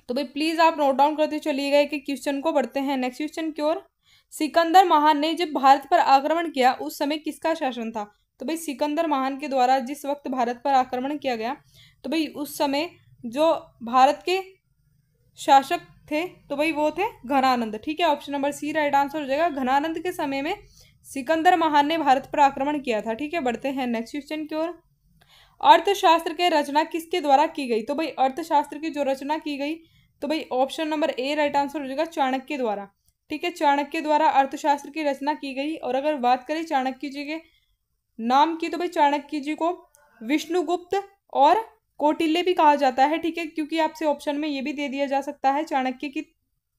तो भाई प्लीज आप नोट डाउन करते चलिएगा एक एक क्वेश्चन को। बढ़ते हैं नेक्स्ट क्वेश्चन की ओर। सिकंदर महान ने जब भारत पर आक्रमण किया उस समय किसका शासन था, तो भाई सिकंदर महान के द्वारा जिस वक्त भारत पर आक्रमण किया गया तो भाई उस समय जो भारत के शासक थे तो भाई वो थे घनानंद। ठीक है, option number C right answer हो जाएगा। घनानंद के समय में सिकंदर महान ने भारत पर आक्रमण किया था। ठीक है, बढ़ते हैं नेक्स्ट क्वेश्चन की ओर। अर्थशास्त्र के रचना किसके द्वारा की गई, तो भाई अर्थशास्त्र की जो रचना की गई तो भाई option number A right answer हो जाएगा चाणक्य द्वारा। ठीक है, चाणक्य द्वारा अर्थशास्त्र की रचना की गई। और अगर बात करें चाणक्य जी के नाम की तो भाई चाणक्य जी को विष्णुगुप्त और कौटिल्य भी कहा जाता है। ठीक है, क्योंकि आपसे ऑप्शन में ये भी दे दिया जा सकता है चाणक्य की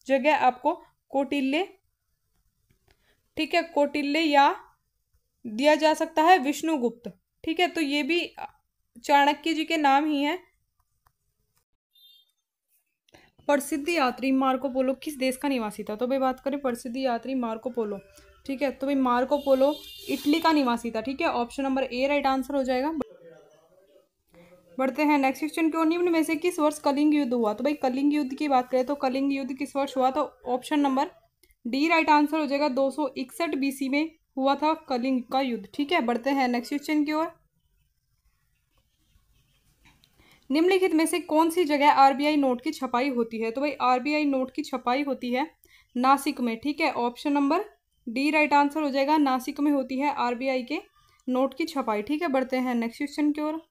जगह आपको कौटिल्य, ठीक है, कौटिल्य या दिया जा सकता है विष्णुगुप्त। ठीक है, तो ये भी चाणक्य जी के नाम ही है। प्रसिद्ध यात्री मार्को पोलो किस देश का निवासी था, तो भाई बात करें प्रसिद्ध यात्री मार्को पोलो। ठीक है, तो भाई मार्को पोलो इटली का निवासी था। ठीक है, option number A right answer हो जाएगा। बढ़ते हैं नेक्स्ट क्वेश्चन की ओर। निम्न में से किस वर्ष कलिंग युद्ध हुआ, तो भाई कलिंग युद्ध की बात करें तो कलिंग युद्ध किस वर्ष हुआ, तो option number D right answer हो जाएगा। 261 BC में हुआ था कलिंग का युद्ध। ठीक है, बढ़ते हैं नेक्स्ट क्वेश्चन की ओर। निम्नलिखित में से कौन सी जगह आरबीआई नोट की छपाई होती है, तो भाई आरबीआई नोट की छपाई होती है नासिक में। ठीक है, option number D right answer हो जाएगा। नासिक में होती है आरबीआई के नोट की छपाई। ठीक है, बढ़ते हैं नेक्स्ट क्वेश्चन की ओर।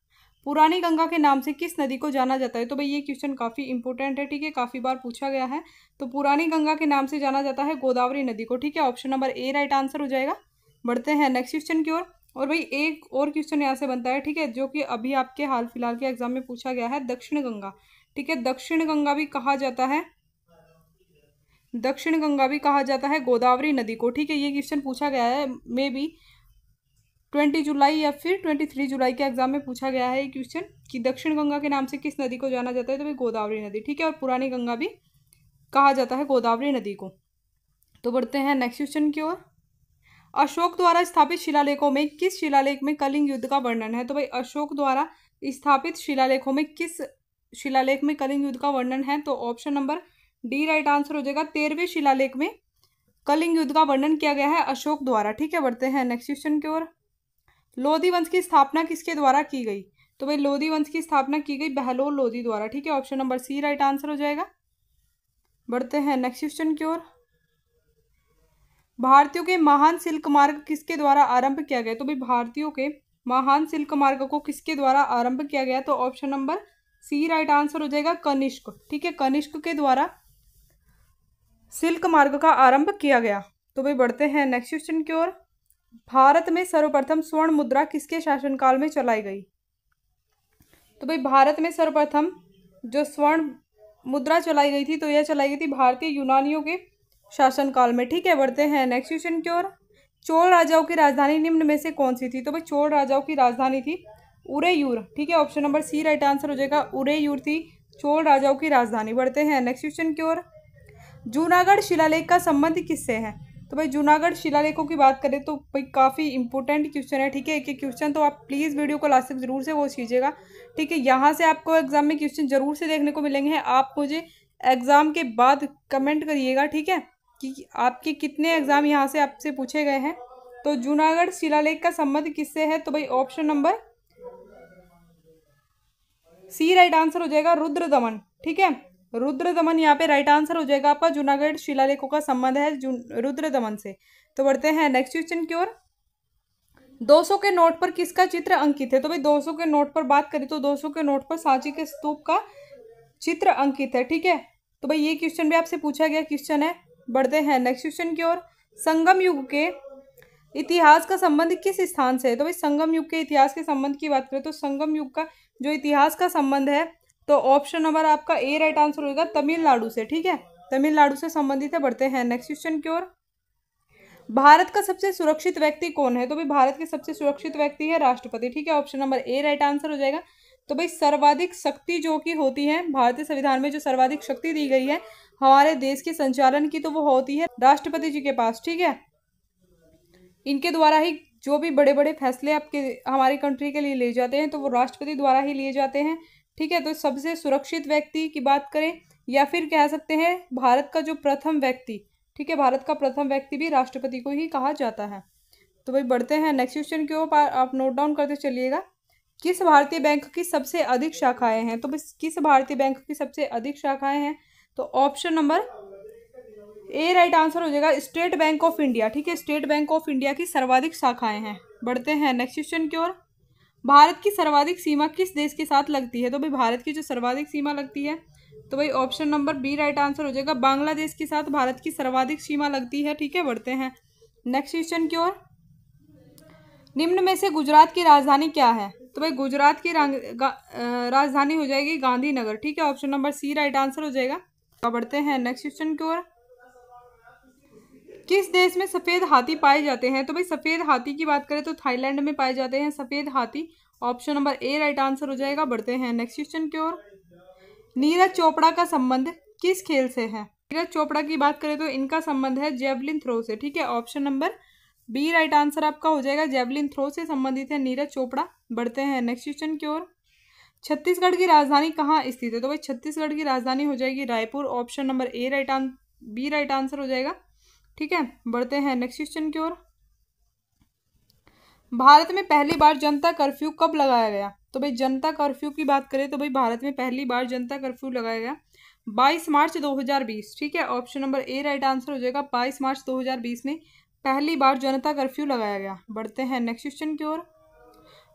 पुरानी गंगा के नाम से किस नदी को जाना जाता है, तो भाई ये क्वेश्चन काफ़ी इंपॉर्टेंट है। ठीक है, काफ़ी बार पूछा गया है। तो पुरानी गंगा के नाम से जाना जाता है गोदावरी नदी को। ठीक है, option number A right answer हो जाएगा। बढ़ते हैं नेक्स्ट क्वेश्चन की ओर। और भाई एक और क्वेश्चन यहाँ से बनता है, ठीक है, जो कि अभी आपके हाल फिलहाल के एग्जाम में पूछा गया है, दक्षिण गंगा। ठीक है, दक्षिण गंगा भी कहा जाता है, दक्षिण गंगा भी कहा जाता है गोदावरी नदी को। ठीक है, ये क्वेश्चन पूछा गया है, मे बी 20 जुलाई या फिर 23 जुलाई के एग्जाम में पूछा गया है ये क्वेश्चन कि दक्षिण गंगा के नाम से किस नदी को जाना जाता है, तो भाई गोदावरी नदी। ठीक है, और पुरानी गंगा भी कहा जाता है गोदावरी नदी को। तो बढ़ते हैं नेक्स्ट क्वेश्चन की ओर। अशोक द्वारा स्थापित शिलालेखों में किस शिलालेख में कलिंग युद्ध का वर्णन है? तो भाई अशोक द्वारा स्थापित शिलालेखों में किस शिलालेख में कलिंग युद्ध का वर्णन है? तो option number D right answer हो जाएगा। 13वें शिलालेख में कलिंग युद्ध का वर्णन किया गया है अशोक द्वारा। ठीक है, बढ़ते हैं नेक्स्ट क्वेश्चन की ओर। लोधी वंश की स्थापना किसके द्वारा की गई? तो भाई लोधी वंश की स्थापना की गई बहलोल लोधी द्वारा। ठीक है, option number C right answer हो जाएगा। बढ़ते हैं नेक्स्ट क्वेश्चन की ओर। भारतीयों के महान सिल्क मार्ग किसके द्वारा आरंभ किया गया? तो भाई भारतीयों के महान सिल्क मार्ग को किसके द्वारा आरंभ किया गया? तो option number C right answer हो जाएगा, कनिष्क। ठीक है, कनिष्क के द्वारा सिल्क मार्ग का आरंभ किया गया। तो भाई बढ़ते हैं नेक्स्ट क्वेश्चन की ओर। भारत में सर्वप्रथम स्वर्ण मुद्रा किसके शासनकाल में चलाई गई? तो भाई भारत में सर्वप्रथम जो स्वर्ण मुद्रा चलाई गई थी तो यह चलाई गई थी भारतीय यूनानियों के शासनकाल में। ठीक है, बढ़ते हैं नेक्स्ट क्वेश्चन की ओर। चोल राजाओं की राजधानी निम्न में से कौन सी थी? तो भाई चोल राजाओं की राजधानी थी उरेयूर। ठीक है, option number C right answer हो जाएगा, उरेयूर थी चोल राजाओं की राजधानी। बढ़ते हैं नेक्स्ट क्वेश्चन की ओर। जूनागढ़ शिलालेख का संबंध किससे है? तो भाई जूनागढ़ शिलालेखों की बात करें तो भाई काफ़ी इंपॉर्टेंट क्वेश्चन है। ठीक है, एक एक क्वेश्चन तो आप प्लीज़ वीडियो को लास्ट तक जरूर से वॉच कीजिएगा। ठीक है, यहाँ से आपको एग्जाम में क्वेश्चन जरूर से देखने को मिलेंगे। आप मुझे एग्जाम के बाद कमेंट करिएगा, ठीक है, कि आपके कितने एग्जाम यहाँ से आपसे पूछे गए हैं। तो जूनागढ़ शिलालेख का संबंध किससे है? तो भाई option number C right answer हो जाएगा, रुद्र दमन। ठीक है, रुद्र दमन यहाँ पे राइट आंसर हो जाएगा आपका। जूनागढ़ शिलालेखों का संबंध है रुद्र दमन से। तो बढ़ते हैं नेक्स्ट क्वेश्चन की ओर। 200 के नोट पर किसका चित्र अंकित है? तो भाई 200 के नोट पर बात करें तो 200 के नोट पर सांची के स्तूप का चित्र अंकित है। ठीक है, तो भाई ये क्वेश्चन भी आपसे पूछा गया क्वेश्चन है। बढ़ते हैं नेक्स्ट क्वेश्चन की ओर। संगम युग के इतिहास का संबंध किस स्थान से है? तो भाई संगम युग के इतिहास के संबंध की बात करें तो संगम युग का जो इतिहास का संबंध है तो ऑप्शन नंबर आपका ए राइट आंसर होगा, तमिलनाडु से। ठीक है, तमिलनाडु से संबंधित है। बढ़ते हैं नेक्स्ट क्वेश्चन की ओर। भारत का सबसे सुरक्षित व्यक्ति कौन है? तो भाई भारत के सबसे सुरक्षित व्यक्ति है राष्ट्रपति। ठीक है, option number A right answer हो जाएगा। तो भाई सर्वाधिक शक्ति जो की होती है भारतीय संविधान में, जो सर्वाधिक शक्ति दी गई है हमारे देश के संचालन की, तो वो होती है राष्ट्रपति जी के पास। ठीक है, इनके द्वारा ही जो भी बड़े बड़े फैसले आपके हमारी कंट्री के लिए ले जाते हैं तो वो राष्ट्रपति द्वारा ही लिए जाते हैं। ठीक है, तो सबसे सुरक्षित व्यक्ति की बात करें या फिर कह सकते हैं भारत का जो प्रथम व्यक्ति, ठीक है, भारत का प्रथम व्यक्ति भी राष्ट्रपति को ही कहा जाता है। तो भाई बढ़ते हैं नेक्स्ट क्वेश्चन के ऊपर, आप नोट डाउन करते चलिएगा। किस भारतीय बैंक की सबसे अधिक शाखाएं हैं? तो बस किस भारतीय बैंक की सबसे अधिक शाखाएं हैं? तो option number A right answer हो जाएगा, स्टेट बैंक ऑफ इंडिया। ठीक है, स्टेट बैंक ऑफ इंडिया की सर्वाधिक शाखाएं हैं। बढ़ते हैं नेक्स्ट क्वेश्चन की ओर। भारत की सर्वाधिक सीमा किस देश के साथ लगती है? तो भाई भारत की जो सर्वाधिक सीमा लगती है तो भाई option number B right answer हो जाएगा, बांग्लादेश के साथ भारत की सर्वाधिक सीमा लगती है। ठीक है, बढ़ते हैं नेक्स्ट क्वेश्चन की ओर। निम्न में से गुजरात की राजधानी क्या है? तो भाई गुजरात की राजधानी हो जाएगी गांधीनगर। ठीक है, option number C right answer हो जाएगा। बढ़ते हैं नेक्स्ट क्वेश्चन की ओर। किस देश में सफेद हाथी पाए जाते हैं? तो भाई सफेद हाथी की बात करें तो थाईलैंड में पाए जाते हैं सफेद हाथी। Option number A right answer हो जाएगा। बढ़ते हैं नेक्स्ट क्वेश्चन की ओर। नीरज चोपड़ा का संबंध किस खेल से है? नीरज चोपड़ा की बात करें तो इनका संबंध है जेवलिन थ्रो से। ठीक है, option number B right answer आपका हो जाएगा, जेवलिन थ्रो से संबंधित है नीरज चोपड़ा। बढ़ते हैं नेक्स्ट क्वेश्चन की ओर। छत्तीसगढ़ की राजधानी कहाँ स्थित है? तो भाई छत्तीसगढ़ की राजधानी हो जाएगी Raipur. Option number B right answer हो जाएगा। ठीक है, बढ़ते हैं नेक्स्ट क्वेश्चन की ओर। भारत में पहली बार जनता कर्फ्यू कब लगाया गया? तो भाई जनता कर्फ्यू की बात करें तो भाई भारत में पहली बार जनता कर्फ्यू लगाया गया 22 मार्च 2020। ठीक है, option number A right answer हो जाएगा, 22 मार्च 2020 में पहली बार जनता कर्फ्यू लगाया गया। बढ़ते हैं नेक्स्ट क्वेश्चन की ओर।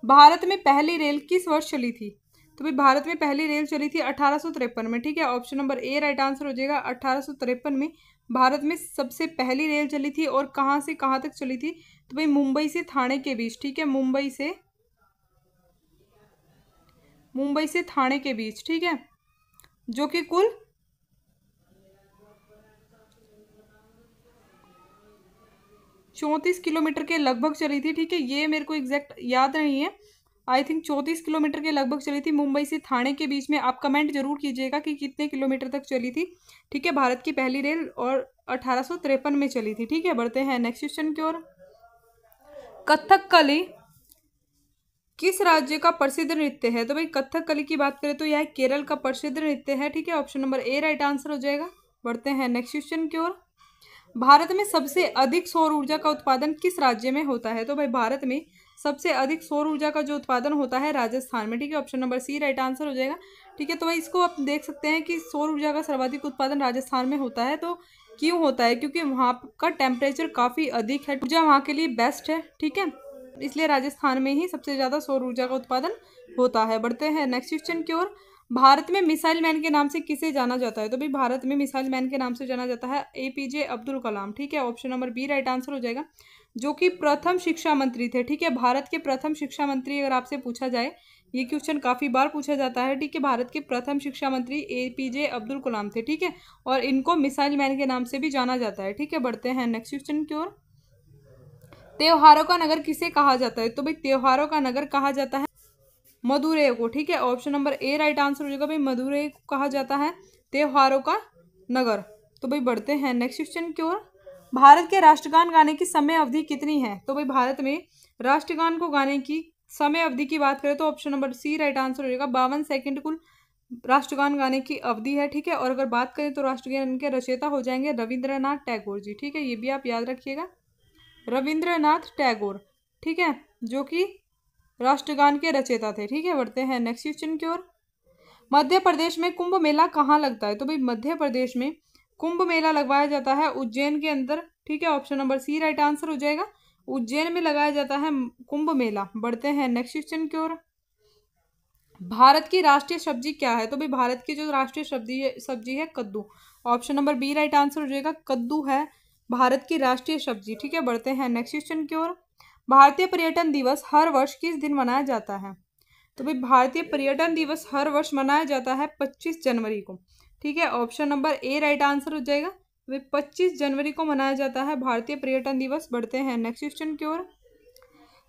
भारत में पहली रेल किस वर्ष चली थी? तो भाई भारत में पहली रेल चली थी 1853 में। ठीक है, option number A right answer हो जाएगा, 1853 में भारत में सबसे पहली रेल चली थी। और कहाँ से कहाँ तक चली थी? तो भाई मुंबई से ठाणे के बीच। ठीक है, मुंबई से ठाणे के बीच। ठीक है, जो कि कुल 34 किलोमीटर के लगभग चली थी। ठीक है, ये मेरे को एग्जैक्ट याद नहीं है, आई थिंक 34 किलोमीटर के लगभग चली थी मुंबई से ठाणे के बीच में। आप कमेंट जरूर कीजिएगा कि कितने किलोमीटर तक चली थी। ठीक है, भारत की पहली रेल और 1853 में चली थी। ठीक है, बढ़ते हैं नेक्स्ट क्वेश्चन की ओर। कथकली किस राज्य का प्रसिद्ध नृत्य है? तो भाई कथकली की बात करें तो यह केरल का प्रसिद्ध नृत्य है। ठीक है, option number A right answer हो जाएगा। बढ़ते हैं नेक्स्ट क्वेश्चन की ओर। भारत में सबसे अधिक सौर ऊर्जा का उत्पादन किस राज्य में होता है? तो भाई भारत में सबसे अधिक सौर ऊर्जा का जो उत्पादन होता है राजस्थान में। ठीक है, option number C right answer हो जाएगा। ठीक है, तो भाई इसको आप देख सकते हैं कि सौर ऊर्जा का सर्वाधिक उत्पादन राजस्थान में होता है। तो क्यों होता है? क्योंकि वहाँ का टेम्परेचर काफ़ी अधिक है, ऊर्जा वहाँ के लिए बेस्ट है। ठीक है, इसलिए राजस्थान में ही सबसे ज़्यादा सौर ऊर्जा का उत्पादन होता है। बढ़ते हैं नेक्स्ट क्वेश्चन की ओर। भारत में मिसाइल मैन के नाम से किसे जाना जाता है? तो भाई भारत में मिसाइल मैन के नाम से जाना जाता है APJ अब्दुल कलाम। ठीक है, option number B right answer हो जाएगा, जो कि प्रथम शिक्षा मंत्री थे। ठीक है, भारत के प्रथम शिक्षा मंत्री अगर आपसे पूछा जाए, ये क्वेश्चन काफ़ी बार पूछा जाता है। ठीक है, भारत के प्रथम शिक्षा मंत्री APJ अब्दुल कलाम थे। ठीक है, और इनको मिसाइल मैन के नाम से भी जाना जाता है। ठीक है, बढ़ते हैं नेक्स्ट क्वेश्चन की ओर। त्योहारों का नगर किसे कहा जाता है? तो भाई त्योहारों का नगर कहा जाता है मदुरै को। ठीक है, option number A right answer हो जाएगा। भाई मदुरै को कहा जाता है त्योहारों का नगर। तो भाई बढ़ते हैं नेक्स्ट क्वेश्चन की ओर। भारत के राष्ट्रगान गाने की समय अवधि कितनी है? तो भाई भारत में राष्ट्रगान को गाने की समय अवधि की बात करें तो option number C right answer हो जाएगा। 52 सेकंड कुल राष्ट्रगान गाने की अवधि है। ठीक है, और अगर बात करें तो राष्ट्रगान के रचयिता हो जाएंगे रविंद्रनाथ टैगोर जी। ठीक है, ये भी आप याद रखिएगा, रविंद्रनाथ टैगोर। ठीक है, जो कि राष्ट्रगान के रचयिता थे। ठीक है, बढ़ते हैं नेक्स्ट क्वेश्चन की ओर। मध्य प्रदेश में कुंभ मेला कहाँ लगता है? तो भाई मध्य प्रदेश में कुंभ मेला लगवाया जाता है उज्जैन के अंदर। ठीक है, option number C right answer हो जाएगा, उज्जैन में लगाया जाता है कुंभ मेला। बढ़ते हैं नेक्स्ट क्वेश्चन की ओर। भारत की राष्ट्रीय सब्जी क्या है? तो भाई भारत की जो राष्ट्रीय सब्जी है कद्दू। Option number B right answer हो जाएगा, कद्दू है भारत की राष्ट्रीय सब्जी। ठीक है, बढ़ते हैं नेक्स्ट क्वेश्चन की ओर। भारतीय पर्यटन दिवस हर वर्ष किस दिन मनाया जाता है? तो भाई भारतीय पर्यटन दिवस हर वर्ष मनाया जाता है 25 जनवरी को। ठीक है, option number A right answer हो जाएगा, भाई 25 जनवरी को मनाया जाता है भारतीय पर्यटन दिवस। बढ़ते हैं नेक्स्ट क्वेश्चन की ओर।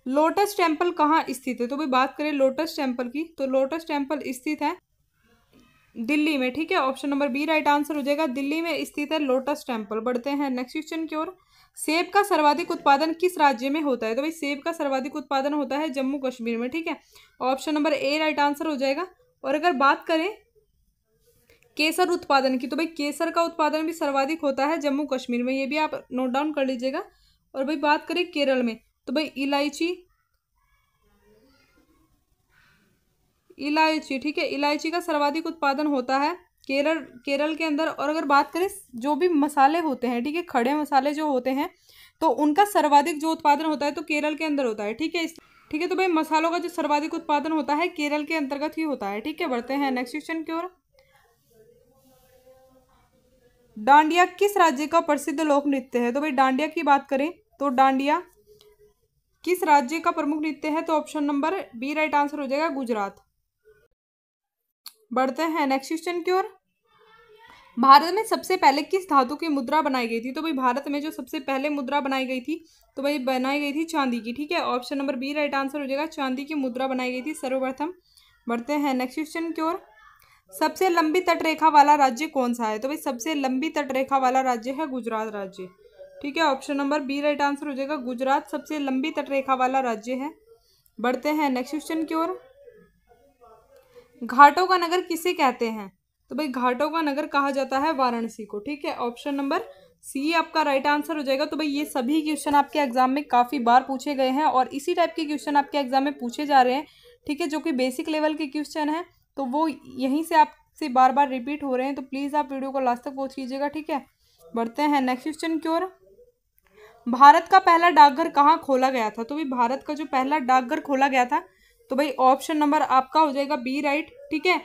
लोटस टेम्पल कहाँ स्थित है? तो भाई बात करें लोटस टेम्पल की, तो लोटस टेम्पल स्थित है दिल्ली में। ठीक है, option number B right answer हो जाएगा, दिल्ली में स्थित है लोटस टेम्पल। बढ़ते हैं नेक्स्ट क्वेश्चन की ओर। सेब का सर्वाधिक उत्पादन किस राज्य में होता है? तो भाई सेब का सर्वाधिक उत्पादन होता है जम्मू कश्मीर में। ठीक है, option number A right answer हो जाएगा। और अगर बात करें केसर उत्पादन की, तो भाई केसर का उत्पादन भी सर्वाधिक होता है जम्मू कश्मीर में, ये भी आप नोट डाउन कर लीजिएगा। और भाई बात करें केरल में, तो भाई इलायची, ठीक है, इलायची का सर्वाधिक उत्पादन होता है केरल के अंदर। और अगर बात करें जो भी मसाले होते हैं, ठीक है, खड़े मसाले जो होते हैं, तो उनका सर्वाधिक जो उत्पादन होता है तो केरल के अंदर होता है। ठीक है, ठीक है, तो भाई मसालों का जो सर्वाधिक उत्पादन होता है केरल के अंतर्गत ही होता है। ठीक है, बढ़ते हैं नेक्स्ट क्वेश्चन की ओर। डांडिया किस राज्य का प्रसिद्ध लोक नृत्य है? तो भाई डांडिया की बात करें तो डांडिया किस राज्य का प्रमुख नृत्य है? तो option number B right answer हो जाएगा, गुजरात। बढ़ते हैं नेक्स्ट क्वेश्चन की ओर। भारत में सबसे पहले किस धातु की मुद्रा बनाई गई थी? तो भाई भारत में जो सबसे पहले मुद्रा बनाई गई थी, तो भाई बनाई गई थी चांदी की। ठीक है, option number B right answer हो जाएगा, चांदी की मुद्रा बनाई गई थी सर्वप्रथम। बढ़ते हैं नेक्स्ट क्वेश्चन की ओर। सबसे लंबी तटरेखा वाला राज्य कौन सा है? तो भाई सबसे लंबी तटरेखा वाला राज्य है गुजरात राज्य। ठीक है, option number B right answer हो जाएगा, गुजरात सबसे लंबी तटरेखा वाला राज्य है। बढ़ते हैं नेक्स्ट क्वेश्चन की ओर। घाटों का नगर किसे कहते हैं? तो भाई घाटों का नगर कहा जाता है वाराणसी को। ठीक है, ऑप्शन नंबर सी आपका राइट आंसर हो जाएगा। तो भाई ये सभी क्वेश्चन आपके एग्जाम में काफ़ी बार पूछे गए हैं और इसी टाइप के क्वेश्चन आपके एग्जाम में पूछे जा रहे हैं। ठीक है, जो कि बेसिक लेवल के क्वेश्चन हैं, तो वो यहीं से आपसे बार बार रिपीट हो रहे हैं, तो प्लीज़ आप वीडियो को लास्ट तक वॉच कीजिएगा। ठीक है, बढ़ते हैं नेक्स्ट क्वेश्चन की ओर। भारत का पहला डाकघर कहाँ खोला गया था? तो भाई भारत का जो पहला डाकघर खोला गया था, तो भाई ऑप्शन नंबर आपका हो जाएगा बी राइट। ठीक है,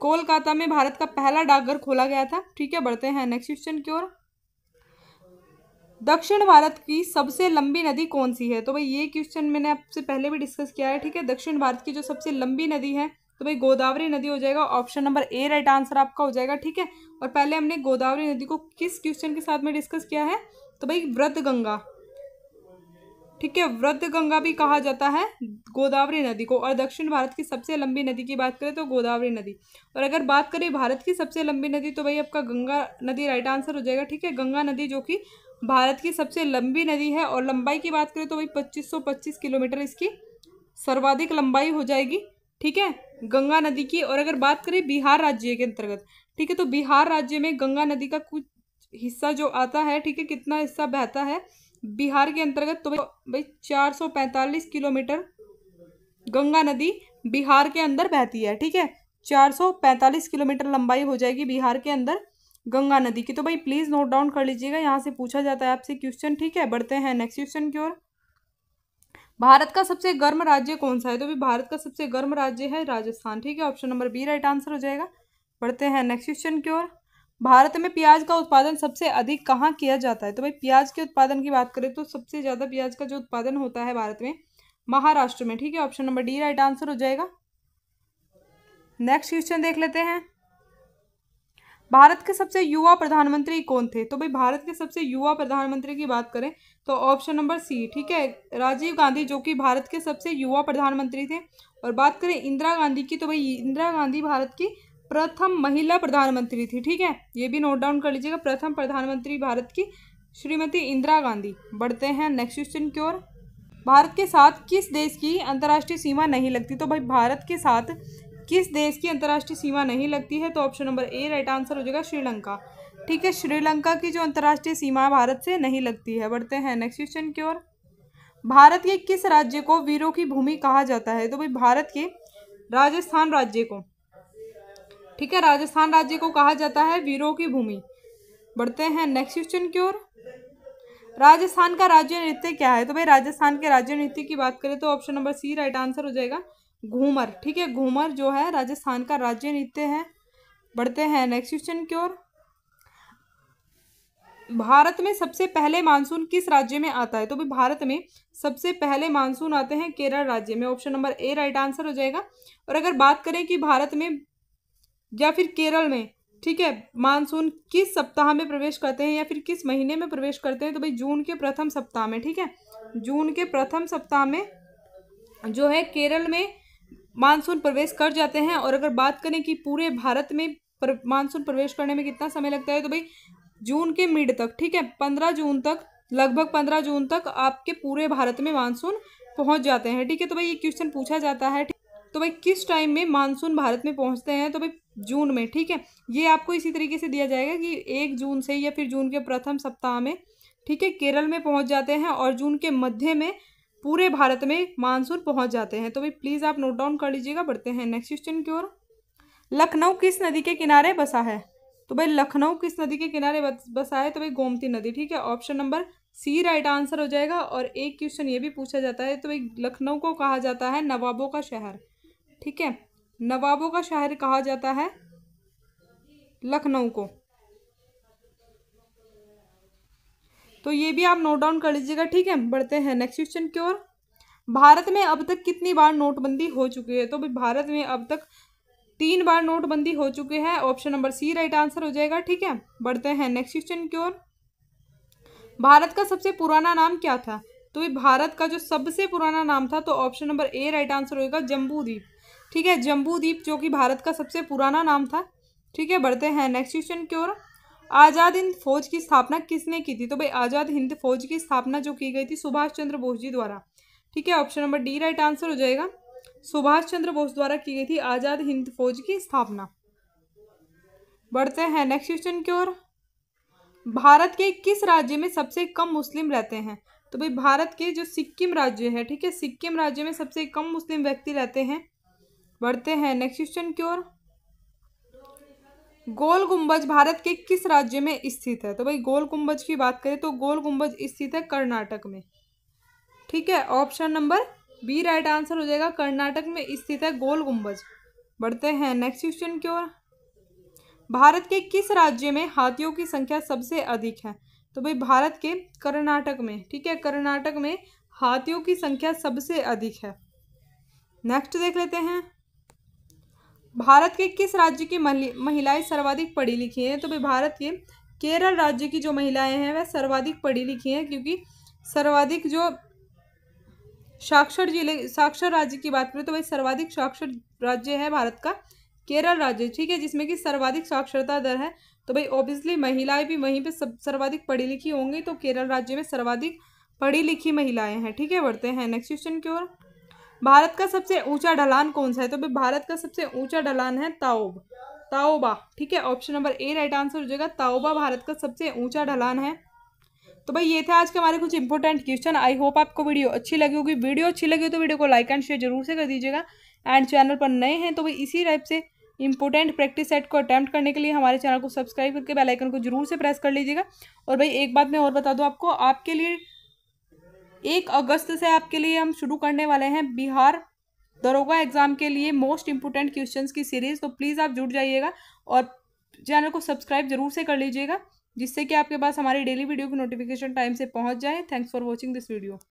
कोलकाता में भारत का पहला डाकघर खोला गया था। ठीक है, बढ़ते हैं नेक्स्ट क्वेश्चन की ओर। दक्षिण भारत की सबसे लंबी नदी कौन सी है? तो भाई ये क्वेश्चन मैंने आपसे पहले भी डिस्कस किया है। ठीक है, दक्षिण भारत की जो सबसे लंबी नदी है तो भाई गोदावरी नदी हो जाएगा, option number A right answer आपका हो जाएगा। ठीक है, और पहले हमने गोदावरी नदी को किस क्वेश्चन के साथ में डिस्कस किया है? तो भाई वृद्ध गंगा। ठीक है, वृद्ध गंगा भी कहा जाता है गोदावरी नदी को। और दक्षिण भारत की सबसे लंबी नदी की बात करें तो गोदावरी नदी। और अगर बात करें भारत की सबसे लंबी नदी, तो भाई आपका गंगा नदी राइट आंसर हो जाएगा। ठीक है, गंगा नदी जो कि भारत की सबसे लंबी नदी है और लंबाई की बात करें तो भाई 2525 किलोमीटर इसकी सर्वाधिक लंबाई हो जाएगी। ठीक है, गंगा नदी की। और अगर बात करें बिहार राज्य के अंतर्गत, ठीक है, तो बिहार राज्य में गंगा नदी का कुछ हिस्सा जो आता है, ठीक है, कितना हिस्सा बहता है बिहार के अंतर्गत, तो भाई 445 किलोमीटर गंगा नदी बिहार के अंदर बहती है। ठीक है, 445 किलोमीटर लंबाई हो जाएगी बिहार के अंदर गंगा नदी की। तो भाई प्लीज नोट डाउन कर लीजिएगा, यहाँ से पूछा जाता है आपसे क्वेश्चन। ठीक है, बढ़ते हैं नेक्स्ट क्वेश्चन की ओर। भारत का सबसे गर्म राज्य कौन सा है? तो भाई भारत का सबसे गर्म राज्य है राजस्थान। ठीक है, option number B right answer हो जाएगा। बढ़ते हैं नेक्स्ट क्वेश्चन की ओर। भारत में प्याज का उत्पादन सबसे अधिक कहाँ किया जाता है? तो भाई प्याज के उत्पादन की बात करें तो सबसे ज्यादा प्याज का जो उत्पादन होता है भारत में महाराष्ट्र में। ठीक है, option number D right answer हो जाएगा। नेक्स्ट क्वेश्चन देख लेते हैं। भारत के सबसे युवा प्रधानमंत्री कौन थे? तो भाई भारत के सबसे युवा प्रधानमंत्री की बात करें तो ऑप्शन नंबर सी, ठीक है, राजीव गांधी, जो कि भारत के सबसे युवा प्रधानमंत्री थे। और बात करें इंदिरा गांधी की तो भाई इंदिरा गांधी भारत की प्रथम महिला प्रधानमंत्री थी। ठीक है, ये भी नोट डाउन कर लीजिएगा, प्रथम प्रधानमंत्री भारत की श्रीमती इंदिरा गांधी। बढ़ते हैं नेक्स्ट क्वेश्चन की ओर। भारत के साथ किस देश की अंतर्राष्ट्रीय सीमा नहीं लगती? तो भाई भारत के साथ किस देश की अंतर्राष्ट्रीय सीमा नहीं लगती है? तो option number A right answer हो जाएगा, श्रीलंका। ठीक है, श्रीलंका की जो अंतर्राष्ट्रीय सीमा भारत से नहीं लगती है। बढ़ते हैं नेक्स्ट क्वेश्चन की ओर। भारत के किस राज्य को वीरों की भूमि कहा जाता है? तो भाई भारत के राजस्थान राज्य को, ठीक है, राजस्थान राज्य को कहा जाता है वीरों की भूमि। बढ़ते हैं नेक्स्ट क्वेश्चन की ओर। राजस्थान का राज्य नृत्य क्या है? तो भाई राजस्थान के राज्य नृत्य की बात करें तो option number C right answer हो जाएगा, घूमर। ठीक है, घूमर जो है राजस्थान का राज्य नृत्य है। बढ़ते हैं नेक्स्ट क्वेश्चन की ओर। भारत में सबसे पहले मानसून किस राज्य में आता है? तो भाई भारत में सबसे पहले मानसून आते हैं केरल राज्य में। Option number A right answer हो जाएगा। और अगर बात करें कि भारत में या फिर केरल में, ठीक है, मानसून किस सप्ताह में प्रवेश करते हैं या फिर किस महीने में प्रवेश करते हैं? तो भाई जून के प्रथम सप्ताह में। ठीक है, जून के प्रथम सप्ताह में जो है केरल में मानसून प्रवेश कर जाते हैं। और अगर बात करें कि पूरे भारत में मानसून प्रवेश करने में कितना समय लगता है? तो भाई जून के मिड तक, ठीक है, 15 जून तक, लगभग 15 जून तक आपके पूरे भारत में मानसून पहुंच जाते हैं। ठीक है, तो भाई ये क्वेश्चन पूछा जाता है, तो भाई किस टाइम में मानसून भारत में पहुंचते हैं? तो भाई जून में। ठीक है, ये आपको इसी तरीके से दिया जाएगा कि 1 जून से या फिर जून के प्रथम सप्ताह में, ठीक है, केरल में पहुंच जाते हैं और जून के मध्य में पूरे भारत में मानसून पहुंच जाते हैं। तो भाई प्लीज आप नोट डाउन कर लीजिएगा। बढ़ते हैं नेक्स्ट क्वेश्चन की ओर। लखनऊ किस नदी के किनारे बसा है? तो भाई लखनऊ किस नदी के किनारे बसा है? तो भाई गोमती नदी। ठीक है, option number C right answer हो जाएगा। और एक क्वेश्चन ये भी पूछा जाता है, तो भाई लखनऊ को कहा जाता है नवाबों का शहर। ठीक है, नवाबों का शहर कहा जाता है लखनऊ को। तो ये भी आप नोट डाउन कर लीजिएगा। ठीक है, बढ़ते हैं नेक्स्ट क्वेश्चन की ओर। भारत में अब तक कितनी बार नोटबंदी हो चुकी है? तो भाई भारत में अब तक 3 बार नोटबंदी हो चुकी है। Option number C right answer हो जाएगा। ठीक है, बढ़ते हैं नेक्स्ट क्वेश्चन की ओर। भारत का सबसे पुराना नाम क्या था? तो भाई भारत का जो सबसे पुराना नाम था, तो option number A right answer होगा, जम्बू द्वीप। ठीक है, जम्बू द्वीप जो कि भारत का सबसे पुराना नाम था। ठीक है, बढ़ते हैं नेक्स्ट क्वेश्चन की ओर। आज़ाद हिंद फौज की स्थापना किसने की थी? तो भाई आज़ाद हिंद फौज की स्थापना जो की गई थी सुभाष चंद्र बोस जी द्वारा। ठीक है, option number D right answer हो जाएगा, सुभाष चंद्र बोस द्वारा की गई थी आज़ाद हिंद फौज की स्थापना। बढ़ते हैं नेक्स्ट क्वेश्चन की ओर। भारत के किस राज्य में सबसे कम मुस्लिम रहते हैं? तो भाई भारत के जो सिक्किम राज्य है, ठीक है, सिक्किम राज्य में सबसे कम मुस्लिम व्यक्ति रहते हैं। बढ़ते हैं नेक्स्ट क्वेश्चन की ओर। गोल गुंबज भारत के किस राज्य में स्थित है? तो भाई गोल गुंबज की बात करें तो गोल गुंबज स्थित है कर्नाटक में। ठीक है, option number B right answer हो जाएगा, कर्नाटक में स्थित है गोल गुंबज। बढ़ते हैं नेक्स्ट क्वेश्चन की ओर। भारत के किस राज्य में हाथियों की संख्या सबसे अधिक है? तो भाई भारत के कर्नाटक में। ठीक है, कर्नाटक में हाथियों की संख्या सबसे अधिक है। नेक्स्ट देख लेते हैं। भारत के किस राज्य की महिलाएं सर्वाधिक पढ़ी लिखी हैं? तो भाई भारत के केरल राज्य की जो महिलाएं हैं वह सर्वाधिक पढ़ी लिखी हैं, क्योंकि सर्वाधिक जो साक्षर राज्य की बात करें तो भाई सर्वाधिक साक्षर राज्य है भारत का केरल राज्य, ठीक है, जिसमें कि सर्वाधिक साक्षरता दर है। तो भाई ऑब्वियसली महिलाएं भी वहीं पे सर्वाधिक पढ़ी लिखी होंगी, तो केरल राज्य में सर्वाधिक पढ़ी लिखी महिलाएं हैं, ठीक है। बढ़ते हैं नेक्स्ट क्वेश्चन की ओर। भारत का सबसे ऊंचा ढलान कौन सा है? तो भाई भारत का सबसे ऊंचा ढलान है ताओबा, ठीक है। Option number A right answer हो जाएगा, ताओबा भारत का सबसे ऊंचा ढलान है। तो भाई ये थे आज के हमारे कुछ इंपॉर्टेंट क्वेश्चन। आई होप आपको वीडियो अच्छी लगी होगी। वीडियो अच्छी लगी हो तो वीडियो को लाइक एंड शेयर जरूर से कर दीजिएगा। एंड चैनल पर नए हैं तो भाई इसी टाइप से इंपॉर्टेंट प्रैक्टिस सेट को अटेम्प्ट करने के लिए हमारे चैनल को सब्सक्राइब करके बेल आइकन को जरूर से प्रेस कर लीजिएगा। और भाई एक बात मैं और बता दूं आपको, आपके लिए 1 अगस्त से आपके लिए हम शुरू करने वाले हैं बिहार दरोगा एग्जाम के लिए मोस्ट इंपोर्टेंट क्वेश्चंस की सीरीज। तो प्लीज़ आप जुड़ जाइएगा और चैनल को सब्सक्राइब जरूर से कर लीजिएगा, जिससे कि आपके पास हमारी डेली वीडियो की नोटिफिकेशन टाइम से पहुंच जाए। Thanks for watching this video.